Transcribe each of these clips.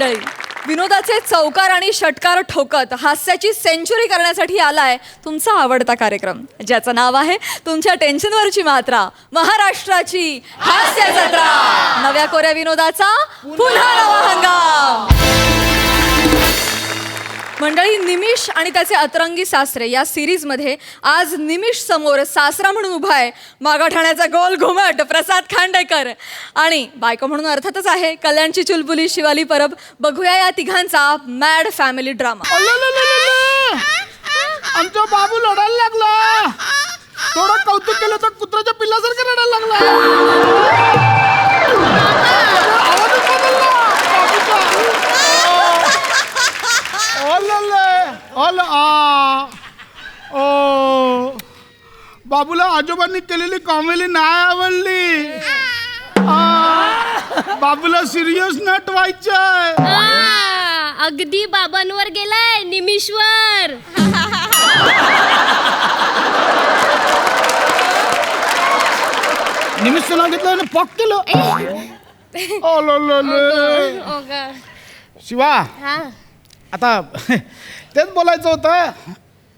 मंडळी, विनोदाचे चौकार आणि षटकार ठोकत हास्याची सेंचुरी करण्यासाठी आलाय तुमचा आवडता कार्यक्रम, ज्याचं नाव आहे तुमच्या टेन्शनवरची मात्रा, महाराष्ट्राची हास्य जत्रा. नव्या कोऱ्या विनोदाचा पुन्हा नवा हंगाम. मंडळी, निमिष आणि त्याचे अतरंगी सासरे या सिरीजमध्ये आज निमिष समोर सासरा म्हणून उभा आहे मागाठाण्याचा गोल घुमट प्रसाद खांडेकर, आणि बायको म्हणून अर्थातच आहे कल्याणची चुलबुली शिवाली परब. बघूया या तिघांचा मॅड फॅमिली ड्रामा. आमचा बाबू लढायला लागला. थोडं कौतुक केलं तर कुत्र्याच्या पिल्लासारखं रडायला लागला. बाबूला आजोबांनी केलेली कॉमेडी नाही आवडली. बाबूला सिरियस नट व्हायचंय. अगदी बाबांवर गेलाय निमिषवर. निमिष नाव घेतलं पॉक केलं. शिवा, आता तेच बोलायचं होतं.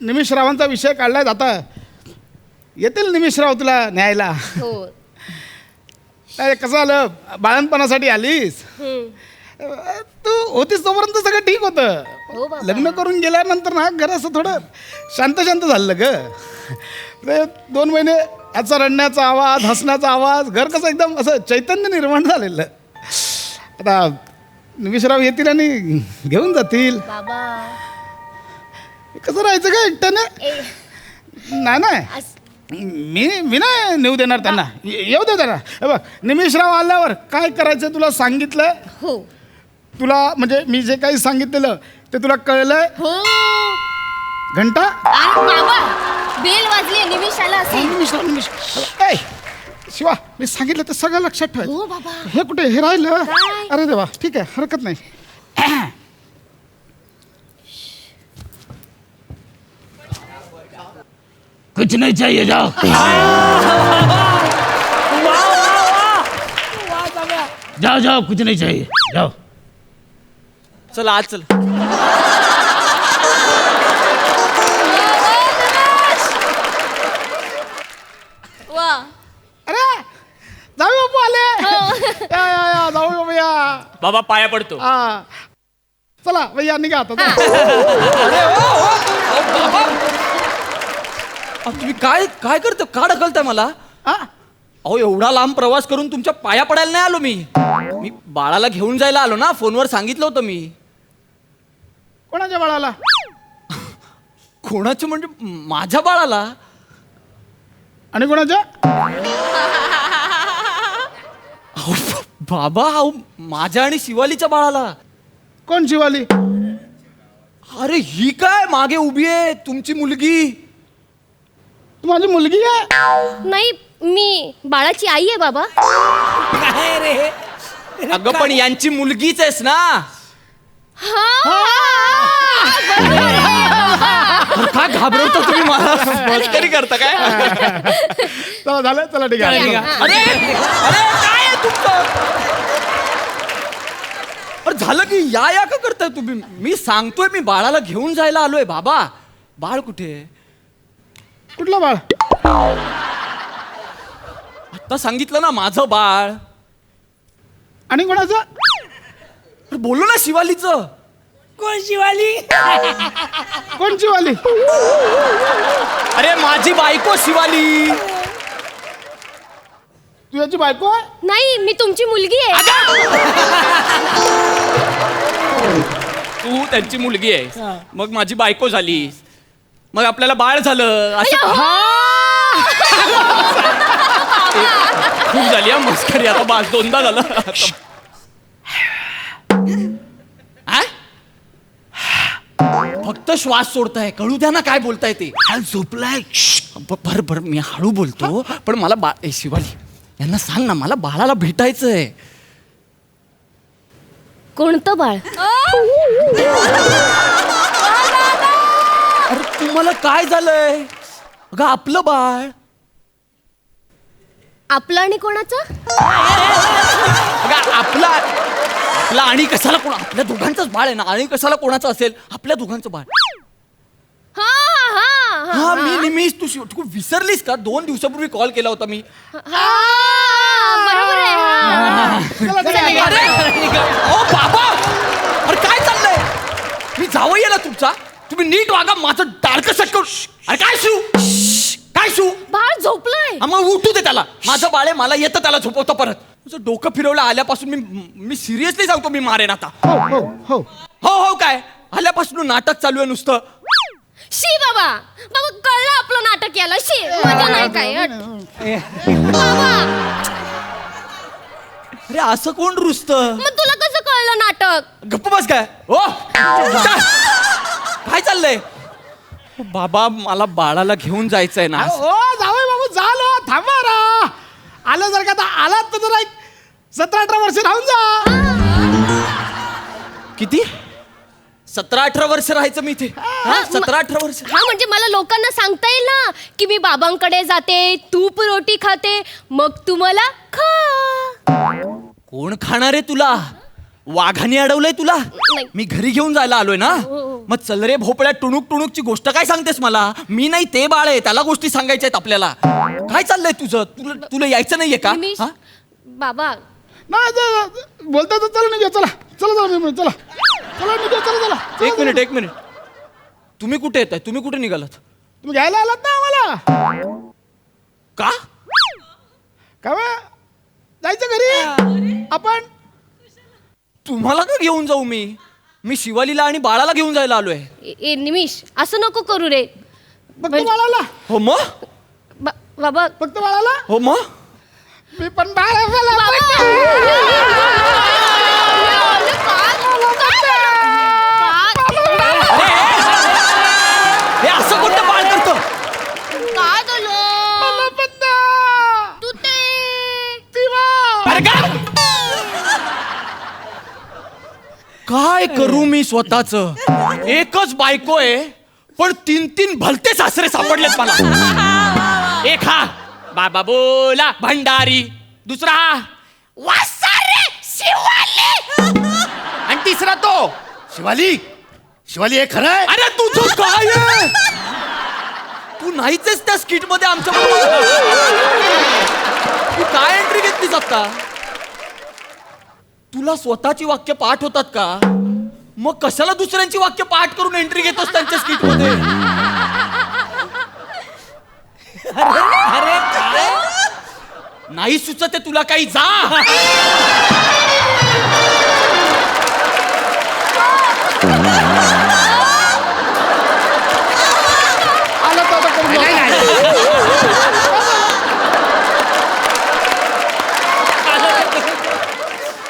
निमिषरावांचा विषय काढलाय. आता येतील निमिषराव तुला न्यायला. अरे कसं झालं, बाळणपणासाठी आलीस. तू होतीस तोपर्यंत सगळं ठीक होतं. लग्न करून गेल्यानंतर ना घर असं थोडं शांत शांत झालं ग. 2 महिने याचा रडण्याचा आवाज, हसण्याचा आवाज, घर कसं एकदम असं चैतन्य निर्माण झालेलं. आता निमिषराव येतील आणि घेऊन जातील. कसं राहायचं का एकट्याने? नाही मी नाही नेऊ देणार त्यांना. येऊ दे त्यांना. बघ, निमिषराव आल्यावर काय करायचं तुला सांगितलंय. हो, तुला म्हणजे मी जे काही सांगितलेलं ते तुला कळलंय. हो. घंटा बाबा, बेल वाजली, निमिष आला असेल. निमिष. ए, शिवा, मी सांगितलं ते सगळं लक्षात ठेव. हो बाबा. हे कुठे हे राहिलं. अरे देवा, ठीक आहे, हरकत नाही. कुछ नहीं चाहिए, जाओ. जाओ जाओ, कुछ नहीं चाहिए, जाओ. चल आज चल. वा, अरे जाऊ बापू आले. या जाऊ बाबू या. बाबा पाया पडतो. चला भैया निघा आता. तुम्ही काय काय करता, का ढकलताय मला? अहो, एवढा लांब प्रवास करून तुमच्या पाया पडायला नाही आलो मी बाळाला घेऊन जायला आलो ना. फोनवर सांगितलं होतं मी. कोणाच्या बाळाला? कोणाचं म्हणजे माझ्या बाळाला. आणि कोणाच्या? अहो, बाबा, अहो, माझ्या आणि शिवालीच्या बाळाला. कोण शिवाली? अरे ही काय मागे उभी आहे तुमची मुलगी. तू माझी मुलगी आहे? नाही, मी बाळाची आई आहे बाबा. काय रे? अगं पण यांची मुलगीच आहेस ना. काय घाबरवता तुम्ही मला? मस्करी करता काय? चला झालं, चला ठीक आहे. अरे अरे काय आहे तुमचं? अरे झालं की या का करताय तुम्ही? मी सांगतोय मी बाळाला घेऊन जायला आलोय. बाबा, बाळ कुठे? कुठलं बाळ? आता सांगितलं ना माझं बाळ. आणि कोणाचं? अरे बोललो ना शिवालीचं. कोण शिवाली? कोण शिवाली? अरे माझी बायको शिवाली. तू याची बायको आहे? नाही, मी तुमची मुलगी आहे. तू त्यांची मुलगी आहे, मग माझी बायको झाली, मग आपल्याला बाळ झालं. असं खूप झाली हा मस्करी. आता बास 2दा झालं. फक्त श्वास सोडताय, कळू द्या ना काय बोलताय ते. झोपलाय. बर मी हळू बोलतो, पण मला शिवाली यांना सांग ना, मला बाळाला भेटायचंय. कोणतं बाळ? अरे तुम्हाला काय झालंय? अगं आपलं बाळ. आपलं आणि कोणाचं? अगं, आपला आणि कशाला कोण आपल्या दोघांचंच बाळ आहे ना, आणि कशाला कोणाचं असेल, आपल्या दोघांचं बाळ. हा हा हा मी निमिष, तू विसरलीस का? 2 दिवसापूर्वी कॉल केला होता मी. बरोबर आहे हा. ओ बाबा, अरे काय चाललंय? मी जावई आहे ना तुमचा, तुम्ही नीट वागा. माझं डाळकं सटकून. अरे काय शिव, काय शिव? बाळ झोपलंय. मग उठू दे त्याला. माझं बाळ आहे, मला येतं त्याला झोपवतं परत. तुझं डोकं फिरवलं आल्यापासून मी सिरियसली सांगतो, मी मारेन आता. हो हो काय आल्यापासून नाटक चालू आहे नुसतं. शी बाबा, बाबा कळलं आपलं नाटक याला. शी मजा नाही काय हट. बाबा, अरे असं कोण रुसतं? मग तुला कसं कळलं नाटक? गप्प बस काय. ओ काय चाललंय? बाबा मला बाळाला घेऊन जायचंय ना. ओ जावई बाबू झालं, थांबा रा. आलं जर का आता आलात तर जरा 17-18 वर्ष राहून जा. किती? 17-18 वर्ष राहायचं मी इथे? 17-18 वर्ष? हा म्हणजे मला लोकांना सांगता येईल ना की मी बाबांकडे जाते, तूप रोटी खाते, मग तू मला खा. कोण खाणार आहे तुला? वाघाने अडवलंय तुला? नाही. मी घरी घेऊन जायला आलोय ना. मग चल रे भोपळ्या, टुणूकची गोष्ट काय सांगतेस मला? मी नाही, ते बाळ आहे, त्याला गोष्टी सांगायच्या आहेत आपल्याला. काय चाललंय तुझं? तुला यायचं नाहीये का? निमिष, हा? बाबा नाही बोलता तर चला निघा, चला चला निघा, चला. एक मिनिट. तुम्ही कुठे येताय? तुम्ही कुठे निघालात? तुम्ही घ्यायला आलात ना आम्हाला. का? का बा? जायचं घरी आपण. तुम्हाला का घेऊन जाऊ मी शिवालीला आणि बाळाला घेऊन जायला आलोय. ए निमिष, असं नको करू रे. फक्त बाळाला. हो मग? बाबा फक्त बाळाला. हो मग? मी पण बाळाला. हे असं कोणतं बाळ करतं? काय झालं? तू अरे काय करू मी स्वतःच? एकच बायको आहे, पण 3 भलते सासरे सापडलेत मला. एक हा बाबा बोला भंडारी, दुसरा हा वासारे शिवाली, आणि तिसरा तो शिवाली हे खरं आहे? अरे तुझं काय आहे? तू नाहीच आहेस त्या स्किट मध्ये आमच्या बरोबर. तू काय एंट्री घेतलीस आता? तुला स्वतःची वाक्य पाठ होतात का? मग कशाला दुसऱ्यांची वाक्य पाठ करून एंट्री घेतोस त्यांच्या स्किट मध्ये? अरे काय? नाही सुचत आहे तुला काही? जा. आलं तर आता करून जाऊ.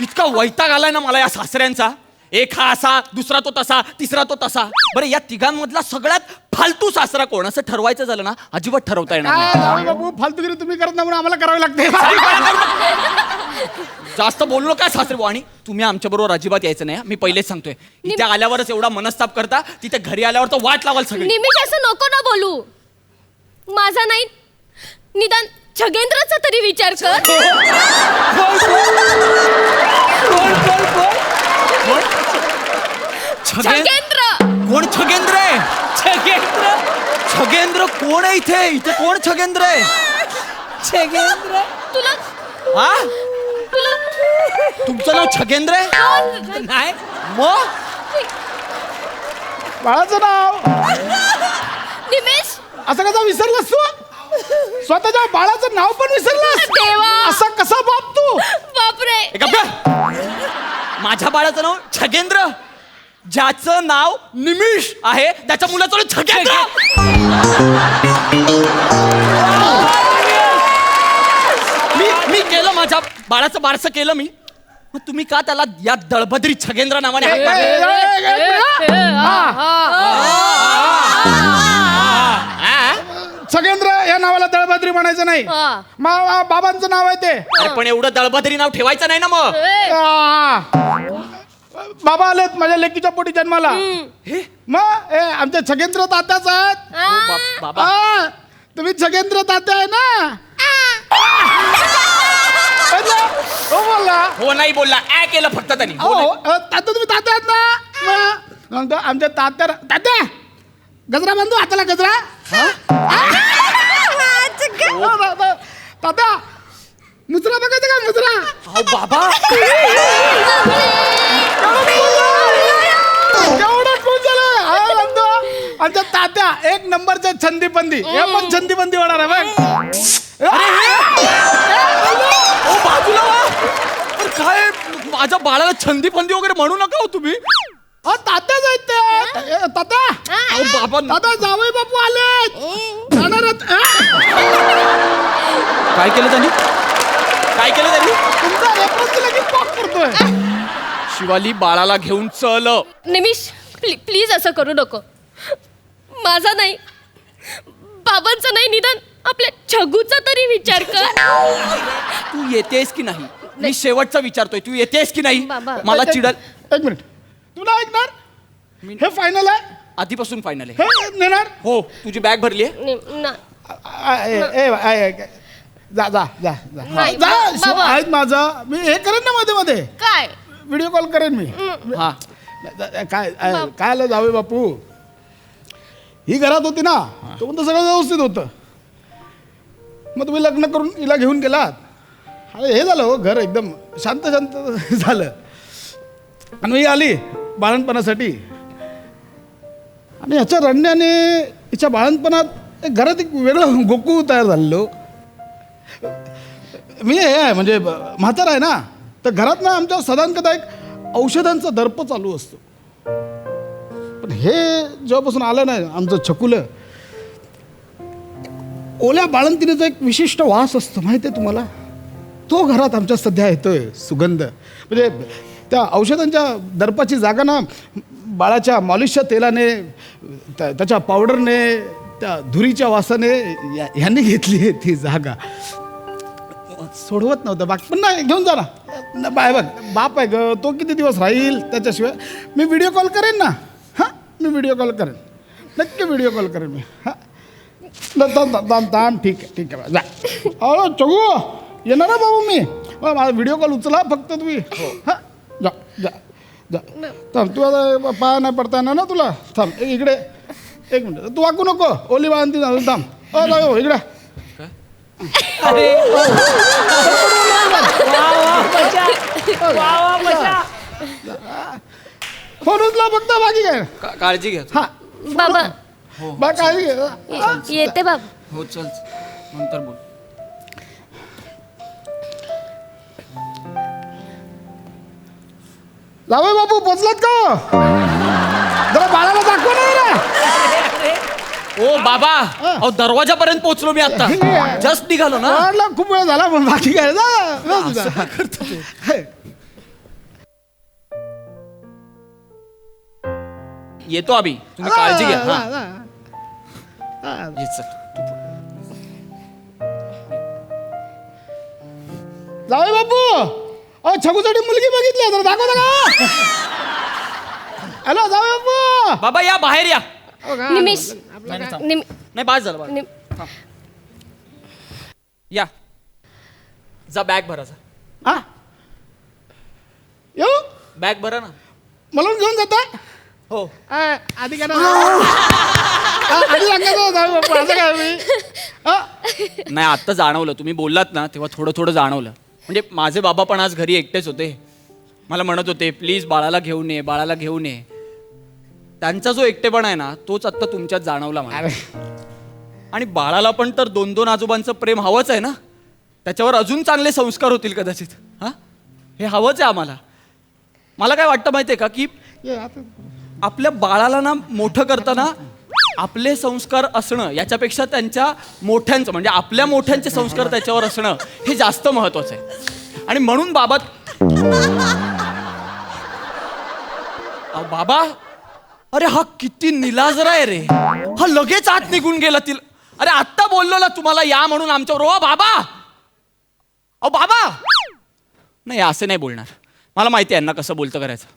इतका वैताग आलाय ना मला या सासऱ्यांचा. एक हा असा, दुसरा तो तसा, तिसरा तो तसा. बरं या तिघांमधला सगळ्यात फालतू सासरा कोण? असं ठरवायचं झालं ना, अजिबात ठरवता येणार नाही. काय जावई बाबू, फालतूगिरी तुम्ही करत नाही म्हणून आम्हाला करावी लागते. जास्त बोललो काय सासरे भाऊ? आणि तुम्ही आमच्या बरोबर अजिबात यायचं नाही. मी पहिलेच सांगतोय, इथे आल्यावरच एवढा मनस्ताप करता, तिथे घरी आल्यावर तर वाट लावाल सगळी. निमिष असं नको ना बोलू. माझा नाही, निदान छगेंद्रचा तरी विचार कर. छगेंद्र. कोण छगेंद्र आहे? छगेंद्र कोण आहे इथे? इथे कोण छगेंद्र आहे? तुला हा? तुला तुमचं नाव छगेंद्र आहे? नाही मग बाळाचं नाव निमिष, असं कसं विसरलास तू? स्वतःच्या बाळाचं नाव पण विसरलास? देवा. असा कसा बाप तू? बापरे. ए गप्प. माझ्या बाळाचं नाव छगेंद्र, ज्याचं नाव निमिष आहे त्याच्या मुलाचं नाव छगेंद्र. मी केलं, माझ्या बाळाचं बारसं केलं मी. मग तुम्ही का त्याला या दळभद्री छगेंद्र नावाने हाक मारले? छगेंद्र या नावाला दळभद्री म्हणायचं नाही. हा. बाबांचं नाव आहे ते. अरे पण एवढं दळभद्री नाव ठेवायचं नाही ना मग. बाबा आलेत माझ्या लेकीच्या पोटी जन्माला. हे मग आमच्या छगेंद्र तात्याच आहेत. बाबा तुम्ही छगेंद्र तात्या आहे ना? हो बोला. हो नाही बोलला ऍ केलं फक्त त्यांनी हो अहो, नाही. तात्या तुम्ही तात्या आहेत ना म्हणतो आमच्या तात्या गजरा बांधू हाताला गजरा तात्या मुजरा बघायचं का मुजरा अहो बाबा केवढं खूप झालं हा, म्हणतो आमच्या तात्या एक नंबरच्या छंदीबंदी हे पण छंदीबंदी होणार आहे बघ ओ बाजूला वा. अरे काय माझ्या बाळाला छंदी फंदी वगैरे म्हणू नका हो तुम्ही तात्याच आहेत ते तात्या अहो बाबा तात्या जावई बापू आले जाणारच काय केलं त्यांनी काय केलं त्यांनी तुमचा रेफरन्स लगेच पॉक करतोय शिवाली बाळाला घेऊन चल निमिष प्लीज असं करू नको. माझा नाही, बाबांचा नाही, निदान आपल्या छगूचा तरी विचार कर. तू येतेस की नाही मी शेवटचा विचारतोय तू येतेस की नाही बाबा. मला चिडल एक मिनिट तुला ऐकणार हे फायनल आहे आधीपासून फायनल आहे हे नेणार हो तुझी बॅग भरली आहे जा जा जा जा नाही, जा बाबा. आहेत माझं मी हे करेन ना मध्ये मध्ये काय व्हिडिओ कॉल करेन मी हा काय काय आलं जावे बापू ही घरात होती ना तो पण सगळं व्यवस्थित होतं मग तुम्ही लग्न करून हिला घेऊन गेलात अरे हे झालं हो घर एकदम शांत शांत झालं आणि ही आली बाळणपणासाठी आणि ह्याच्या रडण्याने हिच्या बाळणपणात एक घरात एक वेगळं गोकुळ तयार झालेलं मी हे आहे म्हणजे म्हातारा आहे ना तर घरात ना आमच्या सदांकदा एक औषधांचा दर्प चालू असतो पण हे जेव्हापासून आलं ना आमचं छकुलं ओल्या बाळंतिणीचा एक विशिष्ट वास असतो माहिती आहे तुम्हाला तो घरात आमच्या सध्या येतोय सुगंध म्हणजे त्या औषधांच्या दर्पाची जागा ना बाळाच्या मॉलिशच्या तेलाने त्याच्या पावडरने त्या धुरीच्या वासाने ह्यांनी घेतली आहे ती जागा सोडवत नव्हतं बाकी पण नाही घेऊन जा ना बाय बघ बाप आहे ग तो किती दिवस राहील त्याच्याशिवाय मी व्हिडिओ कॉल करेन ना हां मी व्हिडिओ कॉल करेन नक्की व्हिडिओ कॉल करेन मी हां ताम ठीक आहे जा अहो चगू येणार आहे बाबू मी माझा व्हिडिओ कॉल उचला फक्त तुम्ही हां जा जा जा थांब तू आता पाया नाही पडता येणार ना तुला थांब इकडे एक मिनिट तू वाकू नको ओली बाळंती थांब जाऊ इकडे फोन उचला फक्त बाकी काय काळजी घ्या हा बाबा बा काळजी घे येते बाबा. हो चल नंतर बोल जावई बापू पोचलात का जरा बाळाला दाखवा ना ओ बाबा अहो दरवाजापर्यंत पोहोचलो मी आता जस्ट निघालो ना वाढला खूप वेळ झाला पण बाकी काय जा येतो आम्ही तुम्ही काळजी घ्या हा ये चल. जावई बापू अहो छगूसाठी मुलगी बघितली जरा दाखवा का हॅलो जावई बापू बाबा या बाहेर या निमिष नाही बाज झालं बाज. या जा बॅग भरा जा हा येऊ बॅग भरा ना मला घेऊन जाता हो आधी काय आधी सांगायचं जावई बापू असं काय मी हा? नाही आत्ता जाणवलं तुम्ही बोललात ना तेव्हा थोडं थोडं जाणवलं म्हणजे माझे बाबा पण आज घरी एकटेच होते मला म्हणत होते प्लीज बाळाला घेऊन ये बाळाला घेऊन ये त्यांचा जो एकटेपणा आहे ना तोच आत्ता तुमच्यात जाणवला मला आणि बाळाला पण तर 2-2 आजोबांचं प्रेम हवंच आहे ना त्याच्यावर अजून चांगले संस्कार होतील कदाचित हां हे हवंच आहे आम्हाला मला काय वाटतं माहिती आहे का की आपल्या बाळाला ना मोठं करताना आपले संस्कार असणं याच्यापेक्षा त्यांच्या मोठ्यांचं म्हणजे आपल्या मोठ्यांचे संस्कार त्याच्यावर असणं हे जास्त महत्वाचं आहे आणि म्हणून बाबा बाबा अरे हा किती निलाजरा आहे रे हा लगेच आत निघून गेला तिला अरे आत्ता बोललो ना तुम्हाला या म्हणून आमच्यावर ओ बाबा अहो बाबा नाही असे नाही बोलणार मला माहिती आहे यांना कसं बोलतं करायचं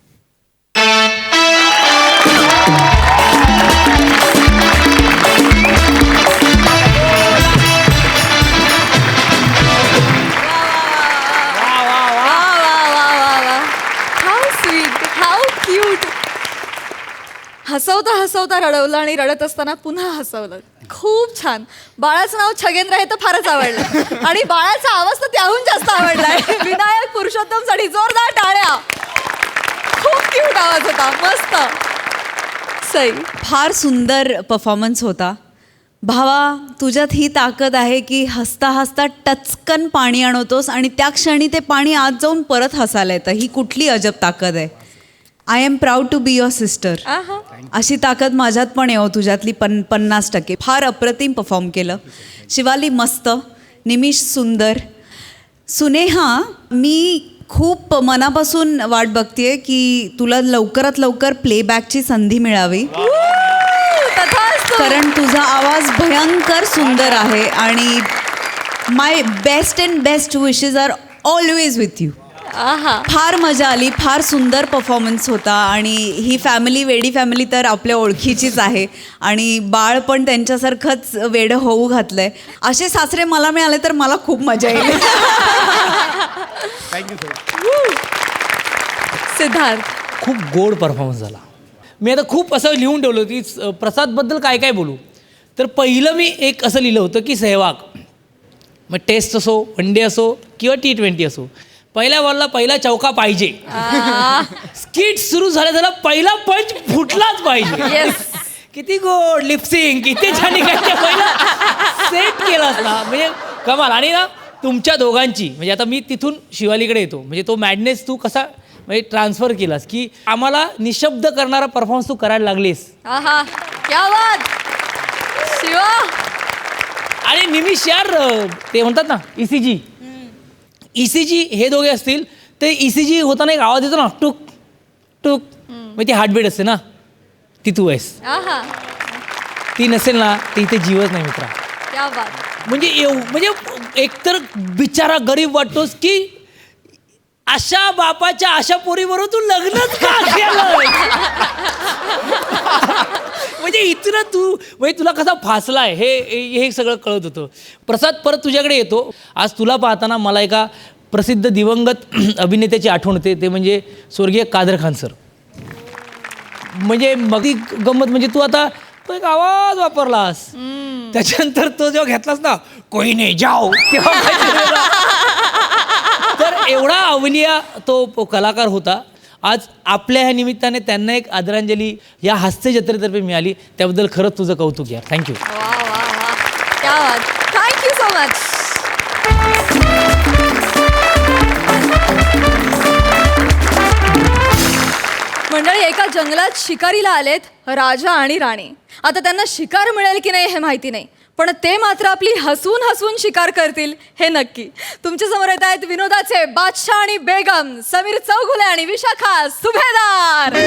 हसवता हसवता रडवलं आणि रडत असताना पुन्हा हसवलं. खूप छान. बाळाचं नाव छगेंद्र आहे तर फारच आवडलं आणि बाळाचा आवाज तर त्याहून जास्त आवडलाय. विनायक पुरुषोत्तमसाठी जोरदार टाळ्या. खूप क्यूट आवाज होता. मस्त. सई. फार सुंदर परफॉर्मन्स होता. भावा, तुझ्यात ही ताकद आहे की हसता हसता टचकन पाणी आणवतोस आणि त्या क्षणी ते पाणी आत जाऊन परत हसायला येतं. ही कुठली अजब ताकद आहे. I am proud to be your sister. आहा. अशी ताकद माझ्यात पण आहे तुझ्यातली 50%. फार अप्रतिम परफॉर्म केलं. शिवाली मस्त, निमिष सुंदर. सुनेहा, मी खूप मनापासून वाट बघतेय की तुला लवकरात लवकर प्लेबॅकची संधी मिळावी, तथास्तु. कारण तुझा आवाज भयंकर सुंदर आहे आणि my best and best wishes are always with you. आहा. फार मजा आली. फार सुंदर परफॉर्मन्स होता आणि ही फॅमिली, वेडी फॅमिली तर आपल्या ओळखीचीच आहे आणि बाळ पण त्यांच्यासारखंच वेडं होऊ घातलंय. असे सासरे मला मिळाले तर मला खूप मजा येईल. Thank you sir. सिद्धार्थ. खूप गोड परफॉर्मन्स झाला. मी आता खूप असं लिहून ठेवलं की प्रसादबद्दल काय काय बोलू. तर पहिलं मी एक असं लिहिलं होतं की सहवाग, मग टेस्ट असो, वन डे असो किंवा T20 असो, पहिल्या बॉलला पहिला चौका पाहिजे. स्किट सुरू झाल्या झाला पहिला पंच फुटलाच पाहिजे. येस. किती गोड लिपसिंग, किती छान पहिला सेट केला असता म्हणजे कमाल. आणि ना तुमच्या दोघांची म्हणजे आता मी तिथून शिवालीकडे येतो म्हणजे तो मॅडनेस तू कसा म्हणजे ट्रान्सफर केलास की आम्हाला निशब्द करणारा परफॉर्मन्स तू करायला लागलीस. आहा. क्या बात. शिवा. आणि निमिष यार, ते म्हणतात ना ECG हे दोघे असतील ते ECG होताना एक आवाज येतो ना, टुक टुक, म्हणजे ती हार्टबीट असते ना, ती तू आहेस. आहा. ती नसेल ना ती इथे जीवच नाही मित्रा. क्या बात. म्हणजे एकतर बिचारा गरीब वाटतोस की अशा बापाच्या अशा पोरीबरोबर तू लग्नच का केलं. म्हणजे इथं तू म्हणजे तुला कसा फासलाय हे सगळं कळत होतं. प्रसाद, परत तुझ्याकडे येतो. आज तुला पाहताना मला एका प्रसिद्ध दिवंगत अभिनेत्याची आठवण होते, ते म्हणजे स्वर्गीय कादर खान सर. म्हणजे मग ती गंमत म्हणजे तू आता तो एक आवाज वापरलास, त्याच्यानंतर तो जेव्हा घेतलास ना, कोई नाही जाओ, तेव्हा तर एवढा अवलिया तो कलाकार होता. आज आपल्या ह्या निमित्ताने त्यांना एक आदरांजली या हास्य जत्रेतर्फे मिळाली. त्याबद्दल खरंच तुझं कौतुक यार. थँक्यू. वा वा वा. क्या बात. Thank you so much. मंडळी, एका जंगलात शिकारीला आलेत राजा आणि राणी. आता त्यांना शिकार मिळेल की नाही हे माहिती नाही, पण ते मात्र आपली हसवून हसवून शिकार करतील हे नक्की. तुमच्या समोर येत आहेत विनोदाचे बादशाह आणि बेगम, समीर चौगुले आणि विशाखा सुभेदार.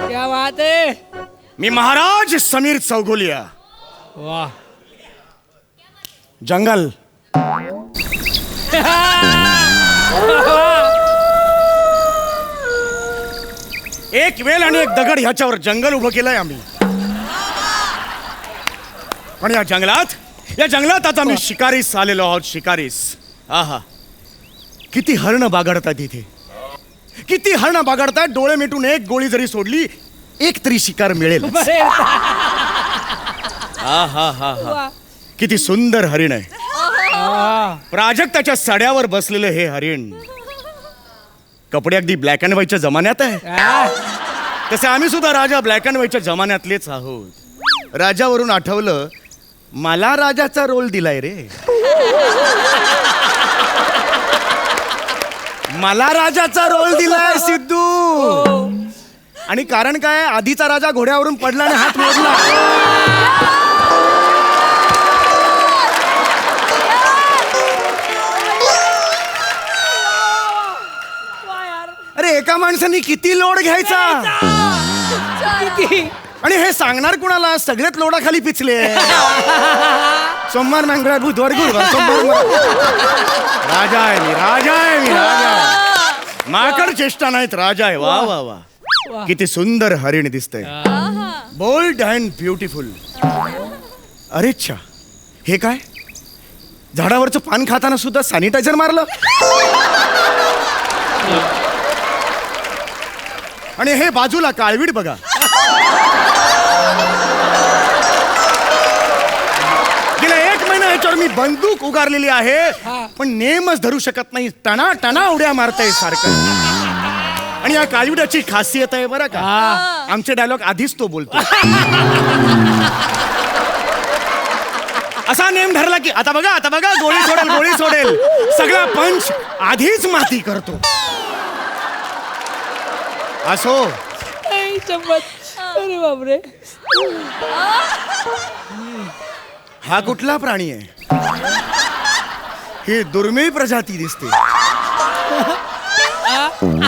क्या बात आहे. मी महाराज समीर चौगुलिया. वा. जंगल. एक वेल आणि एक दगड ह्याच्यावर जंगल उभं केलंय आम्ही. पण या जंगलात आता मी शिकारीस आलेलो आहोत. शिकारीस. आहा, किती हरण बागडतात इथे, किती हरण बागडतात. डोळे मिटून एक गोळी जरी सोडली एक तरी शिकार मिळेल. हा हा हा हा. किती सुंदर हरिण आहे. प्राजक्ताच्या सड्यावर बसलेलं हे हरिण. कपडे अगदी ब्लॅक अँड व्हाईटच्या जमान्यात आहे. तसे आम्ही सुद्धा राजा ब्लॅक अँड व्हाईटच्या जमान्यातलेच आहोत. राजावरून आठवलं, मला राजाचा रोल दिलाय रे. मला राजाचा रोल दिलाय सिद्धू. आणि कारण काय, आधीचा राजा घोड्यावरून पडला आणि हात मोडला. अरे एका माणसाने किती लोड घ्यायचा. आणि हे सांगणार कुणाला, सगळेच लोडाखाली पिचले. सोमवार, मंगळवार, बुधवार, गुरुवार, सोमवार. राजा आहे मी, राजा आहे मी, राजा. माकड चेष्टा नाहीत, राजा आहे. वा वा वा. किती सुंदर हरिण दिसतंय, बोल्ड अँड ब्युटिफुल. अरे अच्छा, हे काय झाडावरचं पान खाताना सुद्धा सॅनिटायझर मारलं. आणि हे बाजूला काळवीट बघा. गेल्या 1 महिना ह्याच्यावर मी बंदूक उगारलेली आहे, पण नेमच धरू शकत नाही. टणा टणा उड्या मारताय सारखं. आणि या काळविटाची खासियत आहे बरं का, आमचे डायलॉग आधीच तो बोलतो. असा नेम धरला की आता बघा गोळी सोडेल सगळा पंच आधीच माती करतो. असो, अरे बापरे. हा कुठला प्राणी आहे? ही दुर्मिळ प्रजाती दिसते.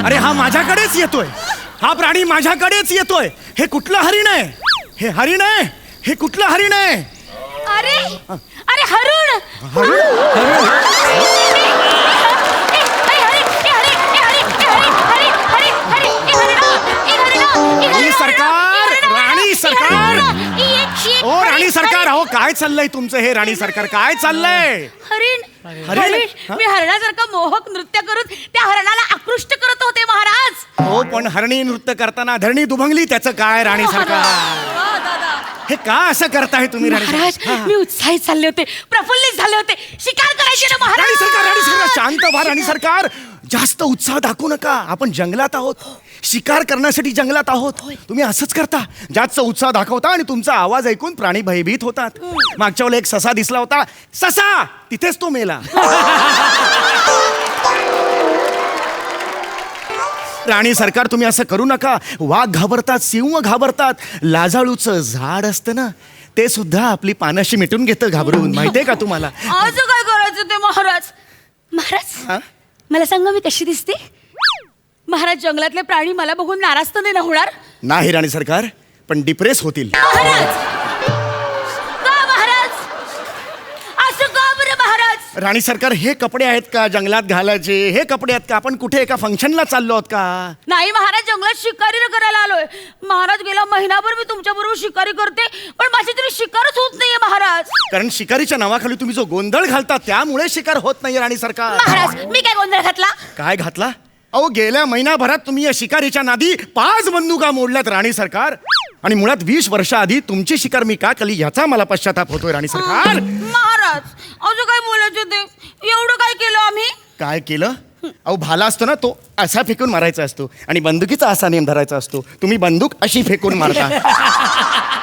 अरे हा माझ्याकडेच येतोय, हा प्राणी माझ्याकडेच येतोय. हे कुठलं हरिण आहे? हे हरिण आहे? हे कुठलं हरिण आहे? अरे अरे हरुण. राणी सरकार, राणी सरकार, ओ राणी सरकार, अहो काय चाललंय तुमचं हे? राणी सरकार काय चाललंय? हरिण हरिण? हरिण मी हरणासारखं मोहक नृत्य करून त्या हरणाला आकृष्ट करत होते महाराज. हो, पण हरणी नृत्य करताना धरणी दुभंगली, त्याचं काय राणी सरकार? हे का असं करताय तुम्ही राणी महाराज? सरकार? मी उत्साहित झाले होते, प्रफुल्लित झाले होते. शिकार करायची ना राणी महाराज. सरकार, राणी सरकार, शांत व्हा राणी सरकार. जास्त उत्साह दाखवू नका. आपण जंगलात आहोत, शिकार करण्यासाठी जंगलात आहोत. तुम्ही असंच करता, जास्त उत्साह दाखवता आणि तुमचा आवाज ऐकून प्राणी भयभीत होतात. मागच्या वेळेला एक ससा दिसला होता, ससा तिथेच तो मेला. राणी सरकार, तुम्ही असं करू नका. वाघ घाबरतात, सिंह घाबरतात. लाजाळूचं झाड असतं ना, ते सुद्धा आपली पानाशी मिटून घेतं घाबरून. माहितीये का तुम्हाला? आज काय करायचं ते महाराज? महाराज मला सांगा, मी कशी दिसते? महाराज, जंगलातले प्राणी मला बघून नाराज तर नाही ना होणार? नाही राणी सरकार, पण डिप्रेस होतील. महाराज का महाराज? असं का बरं महाराज? राणी सरकार, हे कपडे आहेत का जंगलात घालायचे? हे कपडे आहेत का? आपण कुठे एका फंक्शनला चाललो आहोत का? नाही महाराज, जंगलात शिकारी करायला आलोय. महाराज, गेला महिनाभर मी तुमच्या बरोबर शिकारी करते, पण माझी तरी शिकारच होत नाहीये महाराज. कारण शिकारीच्या नावाखाली तुम्ही जो गोंधळ घालता त्यामुळे शिकार होत नाही राणी सरकार. महाराज, मी काय गोंधळ घातला? काय घातला? अहो, गेल्या महिनाभरात तुम्ही या शिकारीच्या नादी 5 बंदुका मोडल्यात राणी सरकार. आणि मुळात 20 वर्षाआधी तुमची शिकार मी का केली याचा मला पश्चाताप होतोय राणी सरकार. महाराज, अजून काय बोलायचं ते? एवढं काय केलं आम्ही? काय केलं? अहो, भाला असतो ना, तो असा फेकून मारायचा असतो आणि बंदुकीचा असा नेम धरायचा असतो. तुम्ही बंदूक अशी फेकून मारता